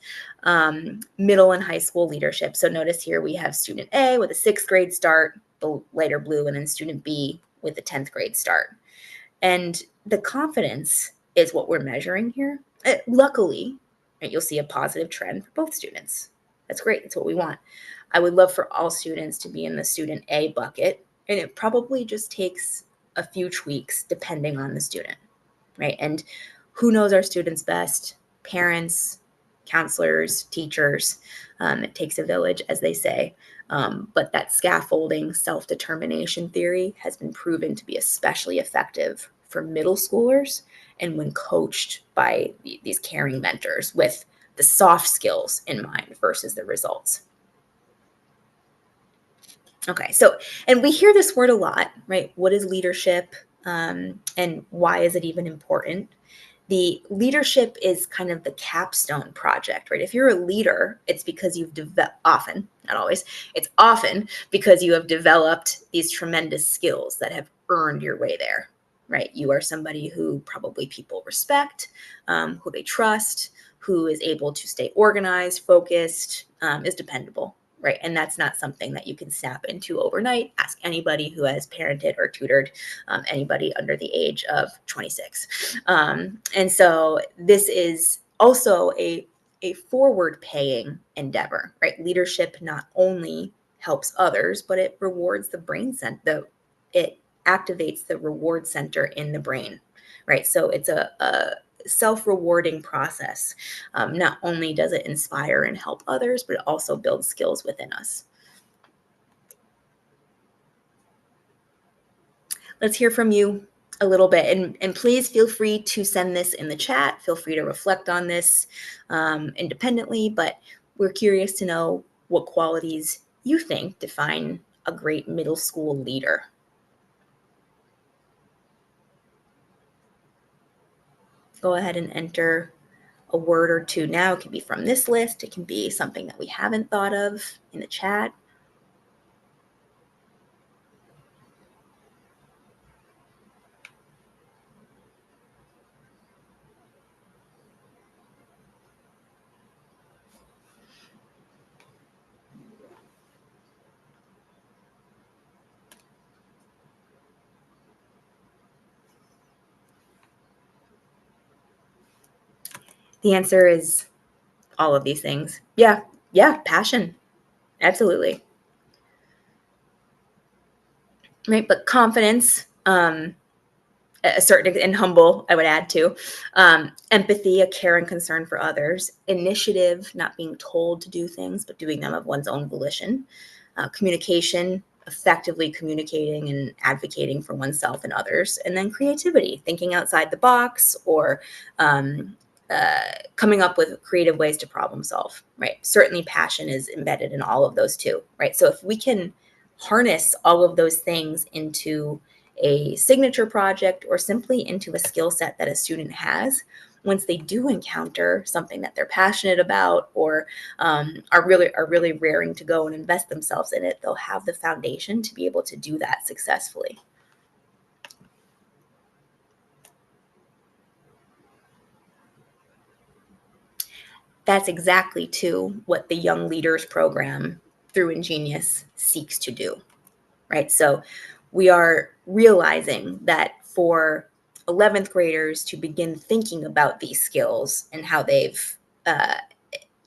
middle and high school leadership. So notice here we have student A with a 6th grade start, the lighter blue, and then student B with a 10th grade start. And the confidence is what we're measuring here. Luckily, right, you'll see a positive trend for both students. That's great. That's what we want. I would love for all students to be in the student A bucket, and it probably just takes a few tweaks depending on the student, right? And who knows our students best? Parents, counselors, teachers. It takes a village, as they say. But that scaffolding self-determination theory has been proven to be especially effective for middle schoolers and when coached by these caring mentors with the soft skills in mind versus the results. Okay, so, and we hear this word a lot, right? What is leadership, and why is it even important? The leadership is kind of the capstone project, right? If you're a leader, it's because you've often, not always, it's often because you have developed these tremendous skills that have earned your way there, right? You are somebody who probably people respect, who they trust, who is able to stay organized, focused, is dependable, right? And that's not something that you can snap into overnight. Ask anybody who has parented or tutored anybody under the age of 26. And so this is also a forward paying endeavor, right? Leadership not only helps others, but it rewards the brain center. It activates the reward center in the brain, right? So it's a self-rewarding process. Not only does it inspire and help others, but it also builds skills within us. Let's hear from you a little bit, and please feel free to send this in the chat. Feel free to reflect on this independently, but we're curious to know what qualities you think define a great middle school leader. Go ahead and enter a word or two now. It can be from this list. It can be something that we haven't thought of in the chat. The answer is all of these things. Yeah, passion. Absolutely. Right, but confidence, a certain and humble, I would add too. Empathy, a care and concern for others. Initiative, not being told to do things, but doing them of one's own volition. Communication, effectively communicating and advocating for oneself and others. And then creativity, thinking outside the box or coming up with creative ways to problem solve, right? Certainly passion is embedded in all of those too, right? So if we can harness all of those things into a signature project or simply into a skill set that a student has, once they do encounter something that they're passionate about or are really raring to go and invest themselves in it, they'll have the foundation to be able to do that successfully. That's exactly too what the Young Leaders Program through Ingenious seeks to do, right? So we are realizing that for 11th graders to begin thinking about these skills and how they've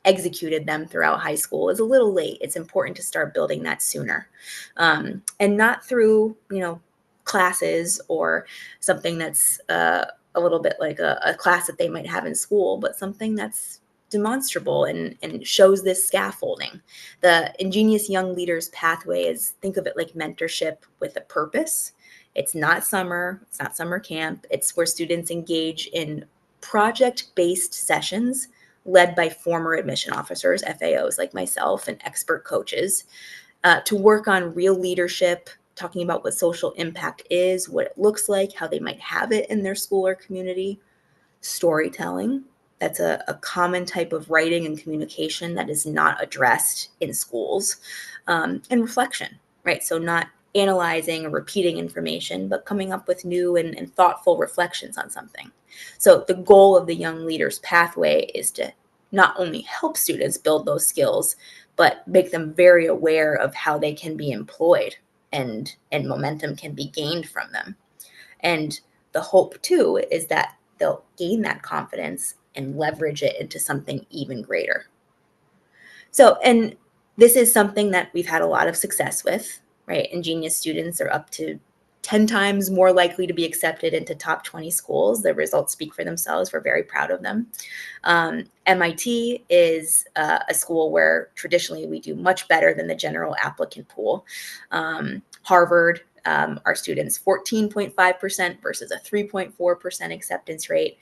executed them throughout high school is a little late. It's important to start building that sooner, and not through, classes or something that's a little bit like a class that they might have in school, but something that's demonstrable and shows this scaffolding. The Ingenious Young Leaders Pathway is, think of it like mentorship with a purpose. It's not summer camp. It's where students engage in project-based sessions led by former admission officers, FAOs like myself, and expert coaches, to work on real leadership, talking about what social impact is, what it looks like, how they might have it in their school or community, storytelling. That's a common type of writing and communication that is not addressed in schools, and reflection, right? So not analyzing or repeating information, but coming up with new and thoughtful reflections on something. So the goal of the Young Leaders Pathway is to not only help students build those skills, but make them very aware of how they can be employed and momentum can be gained from them. And the hope too is that they'll gain that confidence and leverage it into something even greater. So, and this is something that we've had a lot of success with, right? Ingenious students are up to 10 times more likely to be accepted into top 20 schools. The results speak for themselves. We're very proud of them. MIT is a school where traditionally we do much better than the general applicant pool. Harvard, our students 14.5% versus a 3.4% acceptance rate.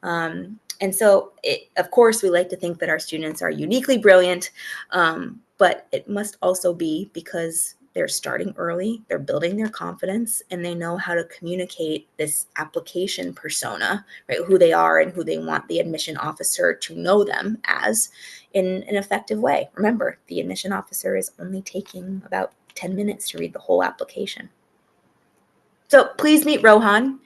And so, of course, we like to think that our students are uniquely brilliant, but it must also be because they're starting early, they're building their confidence, and they know how to communicate this application persona, right? Who they are and who they want the admission officer to know them as in an effective way. Remember, the admission officer is only taking about 10 minutes to read the whole application. So please meet Rohan.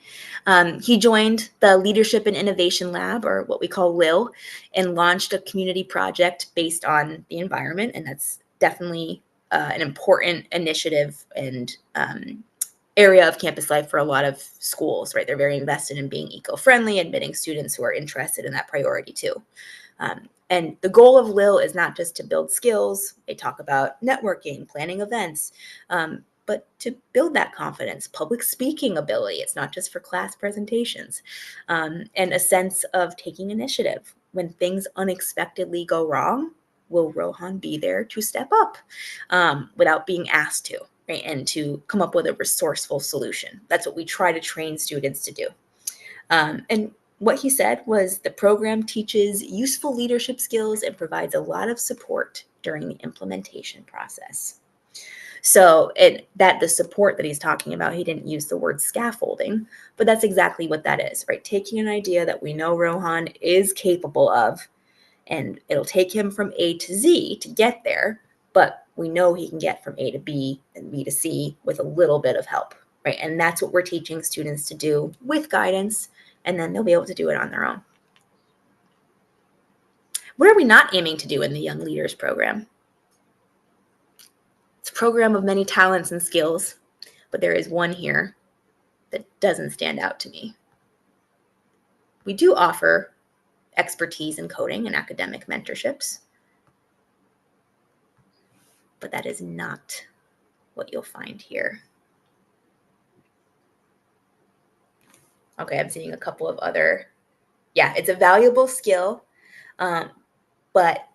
He joined the Leadership and Innovation Lab, or what we call LIL, and launched a community project based on the environment. And that's definitely an important initiative and area of campus life for a lot of schools, right? They're very invested in being eco-friendly, admitting students who are interested in that priority too. And the goal of LIL is not just to build skills. They talk about networking, planning events, but to build that confidence, public speaking ability. It's not just for class presentations, and a sense of taking initiative. When things unexpectedly go wrong, will Rohan be there to step up without being asked to, right? And to come up with a resourceful solution. That's what we try to train students to do. And what he said was the program teaches useful leadership skills and provides a lot of support during the implementation process. So that the support that he's talking about, he didn't use the word scaffolding, but that's exactly what that is, right? Taking an idea that we know Rohan is capable of, and it'll take him from A to Z to get there, but we know he can get from A to B and B to C with a little bit of help, right? And that's what we're teaching students to do with guidance, and then they'll be able to do it on their own. What are we not aiming to do in the Young Leaders program? It's a program of many talents and skills, but there is one here that doesn't stand out to me. We do offer expertise in coding and academic mentorships, but that is not what you'll find here. Okay, I'm seeing a couple of other, it's a valuable skill, but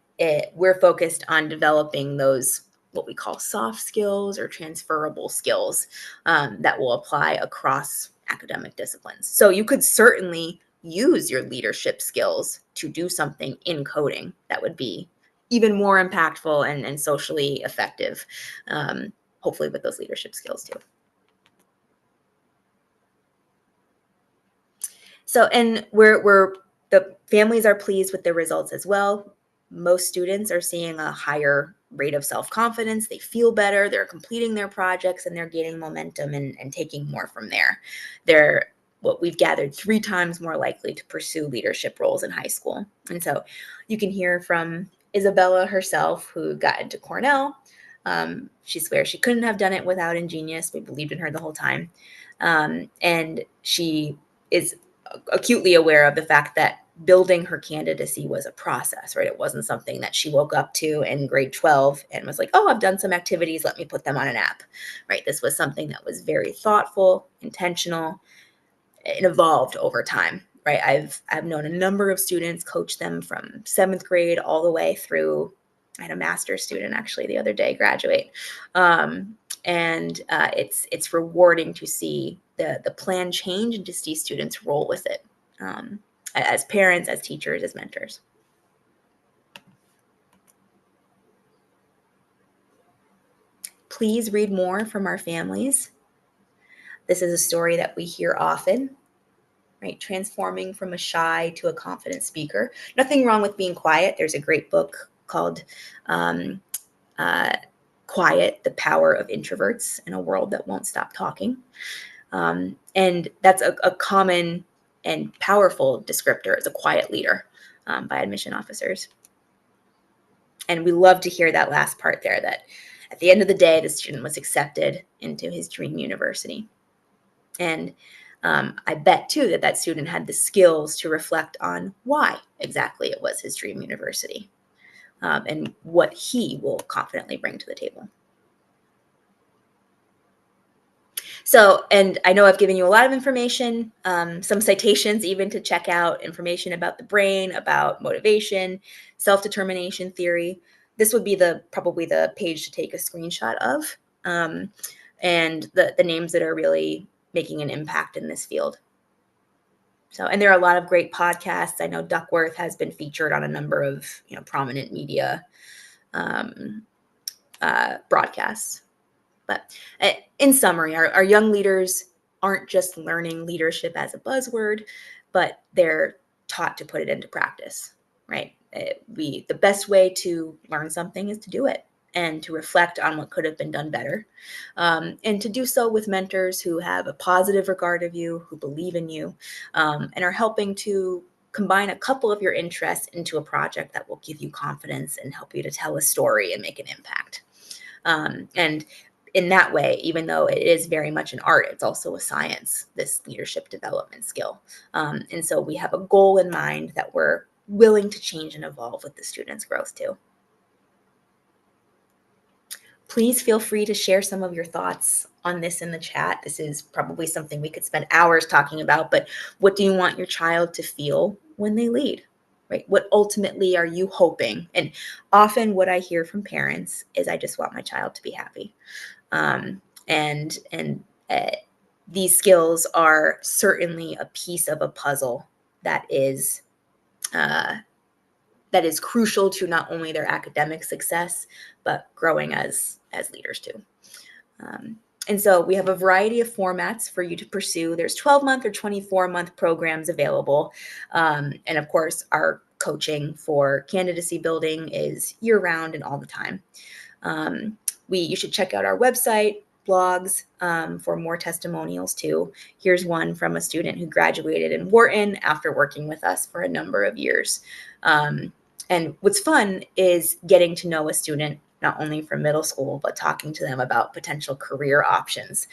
we're focused on developing those what we call soft skills or transferable skills that will apply across academic disciplines. So you could certainly use your leadership skills to do something in coding that would be even more impactful and socially effective, hopefully with those leadership skills too. So, and the families are pleased with the results as well. Most students are seeing a higher rate of self-confidence. They feel better, they're completing their projects, and they're gaining momentum and taking more from there. They're, what we've gathered, 3 times more likely to pursue leadership roles in high school. And so you can hear from Isabella herself, who got into Cornell. She swears she couldn't have done it without Ingenious. We believed in her the whole time. And she is acutely aware of the fact that building her candidacy was a process, right? It wasn't something that she woke up to in grade 12 and was like, oh, I've done some activities, let me put them on an app, right? This was something that was very thoughtful, intentional, and evolved over time, right? I've known a number of students, coach them from 7th grade all the way through. I had a master's student actually the other day graduate, and it's rewarding to see the plan change and to see students roll with it, as parents, as teachers, as mentors. Please read more from our families. This is a story that we hear often, right? Transforming from a shy to a confident speaker. Nothing wrong with being quiet. There's a great book called Quiet, The Power of Introverts in a World That Won't Stop Talking. And that's a common and powerful descriptor as a quiet leader by admission officers. And we love to hear that last part there, that at the end of the day, the student was accepted into his dream university. And I bet too that student had the skills to reflect on why exactly it was his dream university, and what he will confidently bring to the table. So, and I know I've given you a lot of information, some citations even to check out information about the brain, about motivation, self-determination theory. This would be probably the page to take a screenshot of, and the names that are really making an impact in this field. So, and there are a lot of great podcasts. I know Duckworth has been featured on a number of prominent media broadcasts. But in summary, our young leaders aren't just learning leadership as a buzzword, but they're taught to put it into practice, right? The best way to learn something is to do it and to reflect on what could have been done better, and to do so with mentors who have a positive regard of you, who believe in you, and are helping to combine a couple of your interests into a project that will give you confidence and help you to tell a story and make an impact. And in that way, even though it is very much an art, it's also a science, this leadership development skill. And so we have a goal in mind that we're willing to change and evolve with the students' growth too. Please feel free to share some of your thoughts on this in the chat. This is probably something we could spend hours talking about, but what do you want your child to feel when they lead? Right? What ultimately are you hoping? And often what I hear from parents is, I just want my child to be happy. And these skills are certainly a piece of a puzzle that is crucial to not only their academic success, but growing as leaders too. And so we have a variety of formats for you to pursue. There's 12-month or 24-month programs available. And of course, our coaching for candidacy building is year-round and all the time. You should check out our website, blogs, for more testimonials too. Here's one from a student who graduated in Wharton after working with us for a number of years. And what's fun is getting to know a student not only from middle school, but talking to them about potential career options,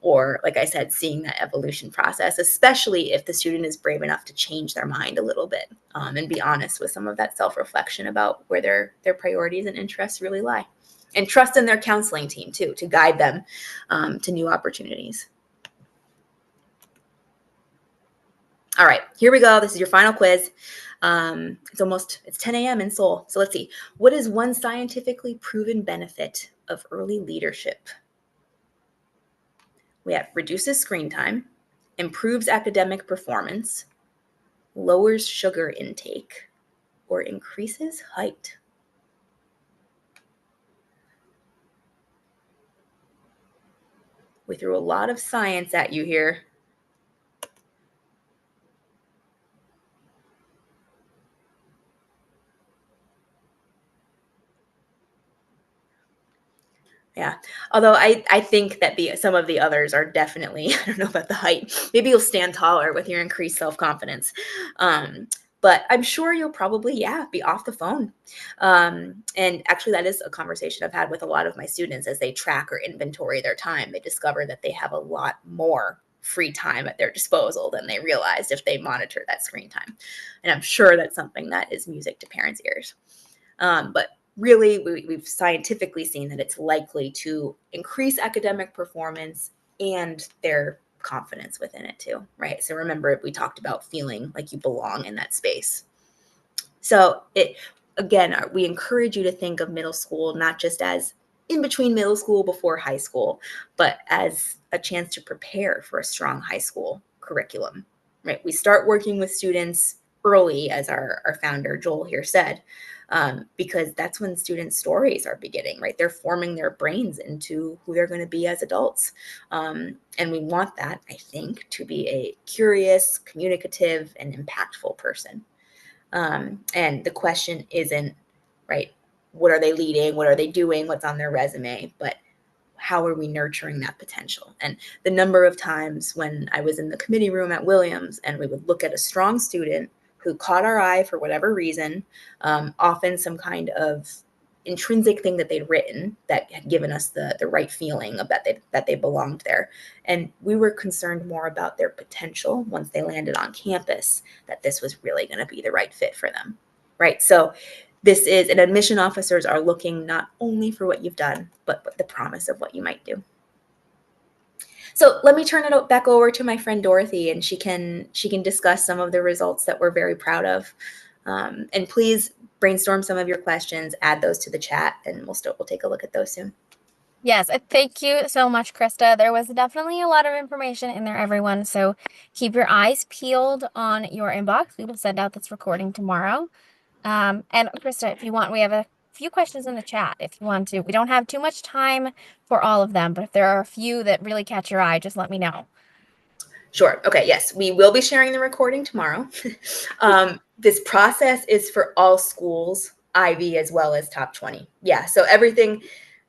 or, like I said, seeing that evolution process, especially if the student is brave enough to change their mind a little bit, and be honest with some of that self-reflection about where their priorities and interests really lie. And trust in their counseling team too, to guide them to new opportunities. All right, here we go. This is your final quiz. It's 10 a.m. in Seoul. So let's see. What is one scientifically proven benefit of early leadership? We have reduces screen time, improves academic performance, lowers sugar intake, or increases height. We threw a lot of science at you here. Yeah. Although I think that some of the others are definitely, I don't know about the height. Maybe you'll stand taller with your increased self-confidence. But I'm sure you'll probably, be off the phone. And actually, that is a conversation I've had with a lot of my students as they track or inventory their time. They discover that they have a lot more free time at their disposal than they realized if they monitor that screen time. And I'm sure that's something that is music to parents' ears. But really, we've scientifically seen that it's likely to increase academic performance and their confidence within it too, right? So remember, we talked about feeling like you belong in that space. So we encourage you to think of middle school not just as in between middle school before high school, but as a chance to prepare for a strong high school curriculum, right? We start working with students early, as our founder Joel here said, because that's when students' stories are beginning, right? They're forming their brains into who they're going to be as adults. And we want that, I think, to be a curious, communicative, and impactful person. And the question isn't, right, what are they leading? What are they doing? What's on their resume? But how are we nurturing that potential? And the number of times when I was in the committee room at Williams and we would look at a strong student who caught our eye for whatever reason, often some kind of intrinsic thing that they'd written that had given us the right feeling of that they belonged there. And we were concerned more about their potential once they landed on campus, that this was really going to be the right fit for them, right? So this is, and admission officers are looking not only for what you've done, but the promise of what you might do. So let me turn it back over to my friend Dorothy, and she can discuss some of the results that we're very proud of. And please brainstorm some of your questions, add those to the chat, and we'll take a look at those soon. Yes, thank you so much, Krista. There was definitely a lot of information in there, everyone. So keep your eyes peeled on your inbox. We will send out this recording tomorrow. And Krista, if you want, we have a few questions in the chat if you want to. We don't have too much time for all of them, but if there are a few that really catch your eye, just let me know. Sure. Okay. Yes, we will be sharing the recording tomorrow. This process is for all schools, IB as well as top 20. Yeah. So everything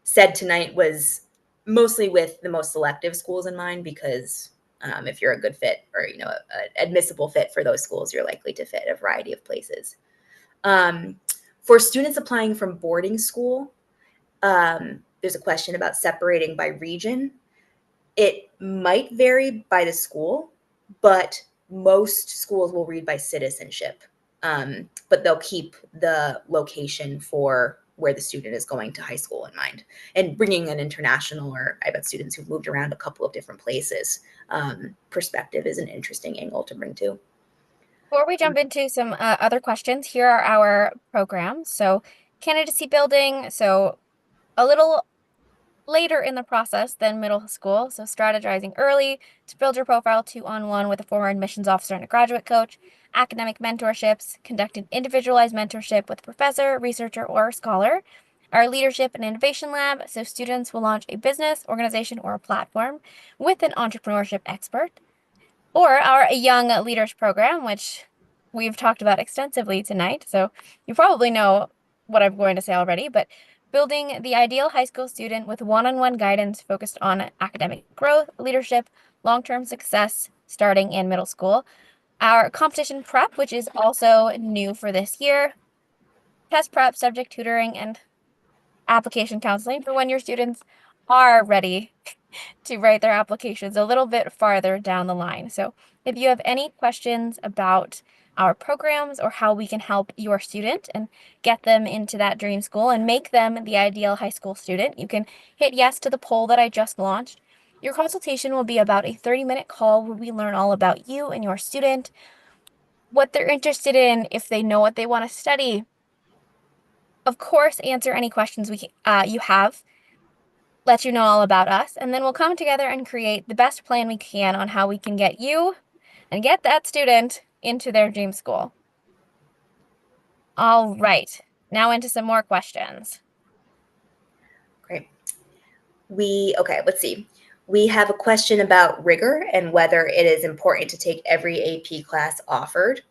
said tonight was mostly with the most selective schools in mind, because if you're a good fit or an admissible fit for those schools, you're likely to fit a variety of places. For students applying from boarding school, there's a question about separating by region. It might vary by the school, but most schools will read by citizenship. But they'll keep the location for where the student is going to high school in mind. And bringing an international, or I bet students who've moved around a couple of different places, perspective is an interesting angle to bring too. Before we jump into some other questions, here are our programs. So candidacy building, so a little later in the process than middle school. So strategizing early to build your profile 2-on-1 with a former admissions officer and a graduate coach, academic mentorships, conducting individualized mentorship with a professor, researcher, or scholar. Our leadership and innovation lab, so students will launch a business, organization, or a platform with an entrepreneurship expert. Or our Young Leaders program, which we've talked about extensively tonight. So you probably know what I'm going to say already, but building the ideal high school student with one-on-one guidance focused on academic growth, leadership, long-term success starting in middle school. Our competition prep, which is also new for this year. Test prep, subject tutoring, and application counseling for when your students are ready to write their applications a little bit farther down the line. So if you have any questions about our programs or how we can help your student and get them into that dream school and make them the ideal high school student, you can hit yes to the poll that I just launched. Your consultation will be about a 30-minute call where we learn all about you and your student, what they're interested in, if they know what they want to study. Of course, answer any questions you have, let you know all about us, and then we'll come together and create the best plan we can on how we can get you and get that student into their dream school. All right, now into some more questions. Great. Let's see. We have a question about rigor and whether it is important to take every AP class offered.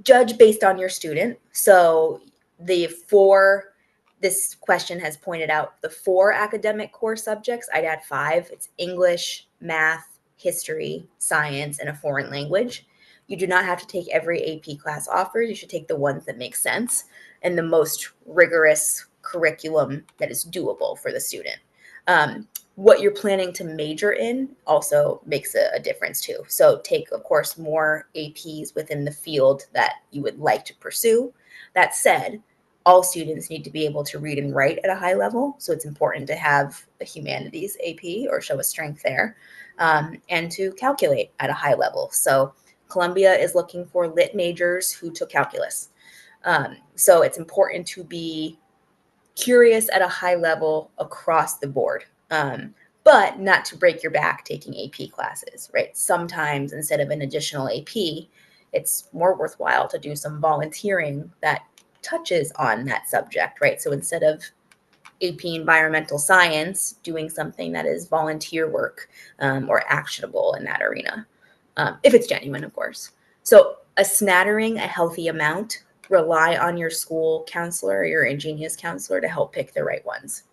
Judge based on your student. So this question has pointed out the 4 academic core subjects. I'd add 5. It's English, math, history, science, and a foreign language. You do not have to take every AP class offered. You should take the ones that make sense and the most rigorous curriculum that is doable for the student. what you're planning to major in also makes a difference too. So take, of course, more APs within the field that you would like to pursue. That said, all students need to be able to read and write at a high level. So it's important to have a humanities AP or show a strength there, and to calculate at a high level. So Columbia is looking for lit majors who took calculus. So it's important to be curious at a high level across the board, but not to break your back taking AP classes, right? Sometimes instead of an additional AP, it's more worthwhile to do some volunteering that touches on that subject, right? So instead of AP environmental science, doing something that is volunteer work, or actionable in that arena, if it's genuine, of course. So a smattering, a healthy amount, rely on your school counselor or your Ingenious counselor to help pick the right ones.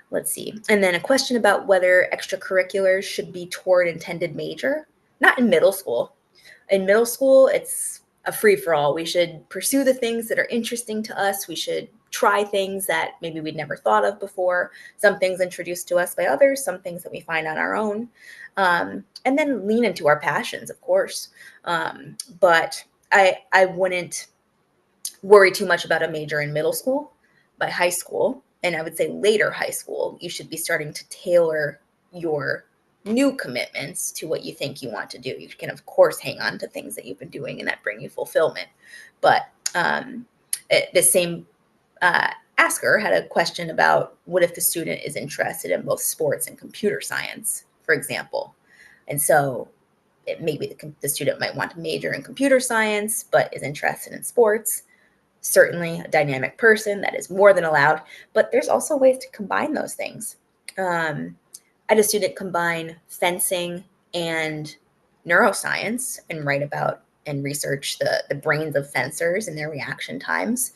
Let's see. And then a question about whether extracurriculars should be toward intended major. Not in middle school. In middle school, it's a free for all. We should pursue the things that are interesting to us. We should try things that maybe we'd never thought of before. Some things introduced to us by others, some things that we find on our own. And then lean into our passions, of course. But I wouldn't worry too much about a major in middle school. By high school, and I would say later high school, you should be starting to tailor your new commitments to what you think you want to do. You can, of course, hang on to things that you've been doing and that bring you fulfillment. But the same asker had a question about what if the student is interested in both sports and computer science, for example. And so maybe the student might want to major in computer science, but is interested in sports. Certainly a dynamic person, that is more than allowed, but there's also ways to combine those things. I had a student combine fencing and neuroscience and write about and research the brains of fencers and their reaction times.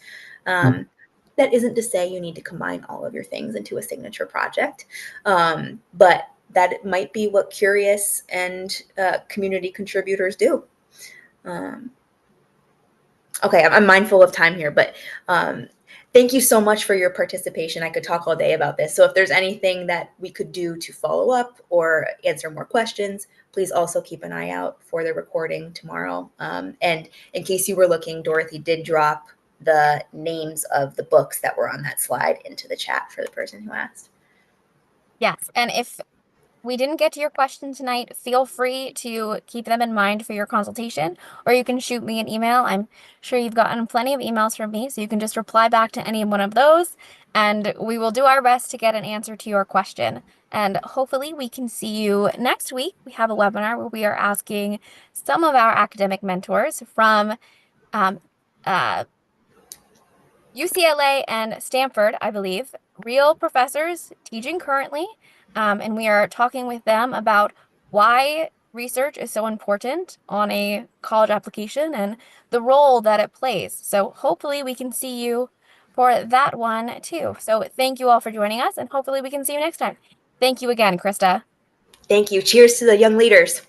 That isn't to say you need to combine all of your things into a signature project, but that might be what curious and community contributors do. Okay, I'm mindful of time here, but thank you so much for your participation. I could talk all day about this. So if there's anything that we could do to follow up or answer more questions, please also keep an eye out for the recording tomorrow. And in case you were looking, Dorothy did drop the names of the books that were on that slide into the chat for the person who asked. Yes, and if we didn't get to your question tonight, feel free to keep them in mind for your consultation, or you can shoot me an email. I'm sure you've gotten plenty of emails from me, so you can just reply back to any one of those, and we will do our best to get an answer to your question. And hopefully we can see you next week. We have a webinar where we are asking some of our academic mentors from um, uh, UCLA and Stanford, I believe, real professors teaching currently, and we are talking with them about why research is so important on a college application and the role that it plays. So hopefully we can see you for that one too. So thank you all for joining us, and hopefully we can see you next time. Thank you again, Krista. Thank you. Cheers to the young leaders.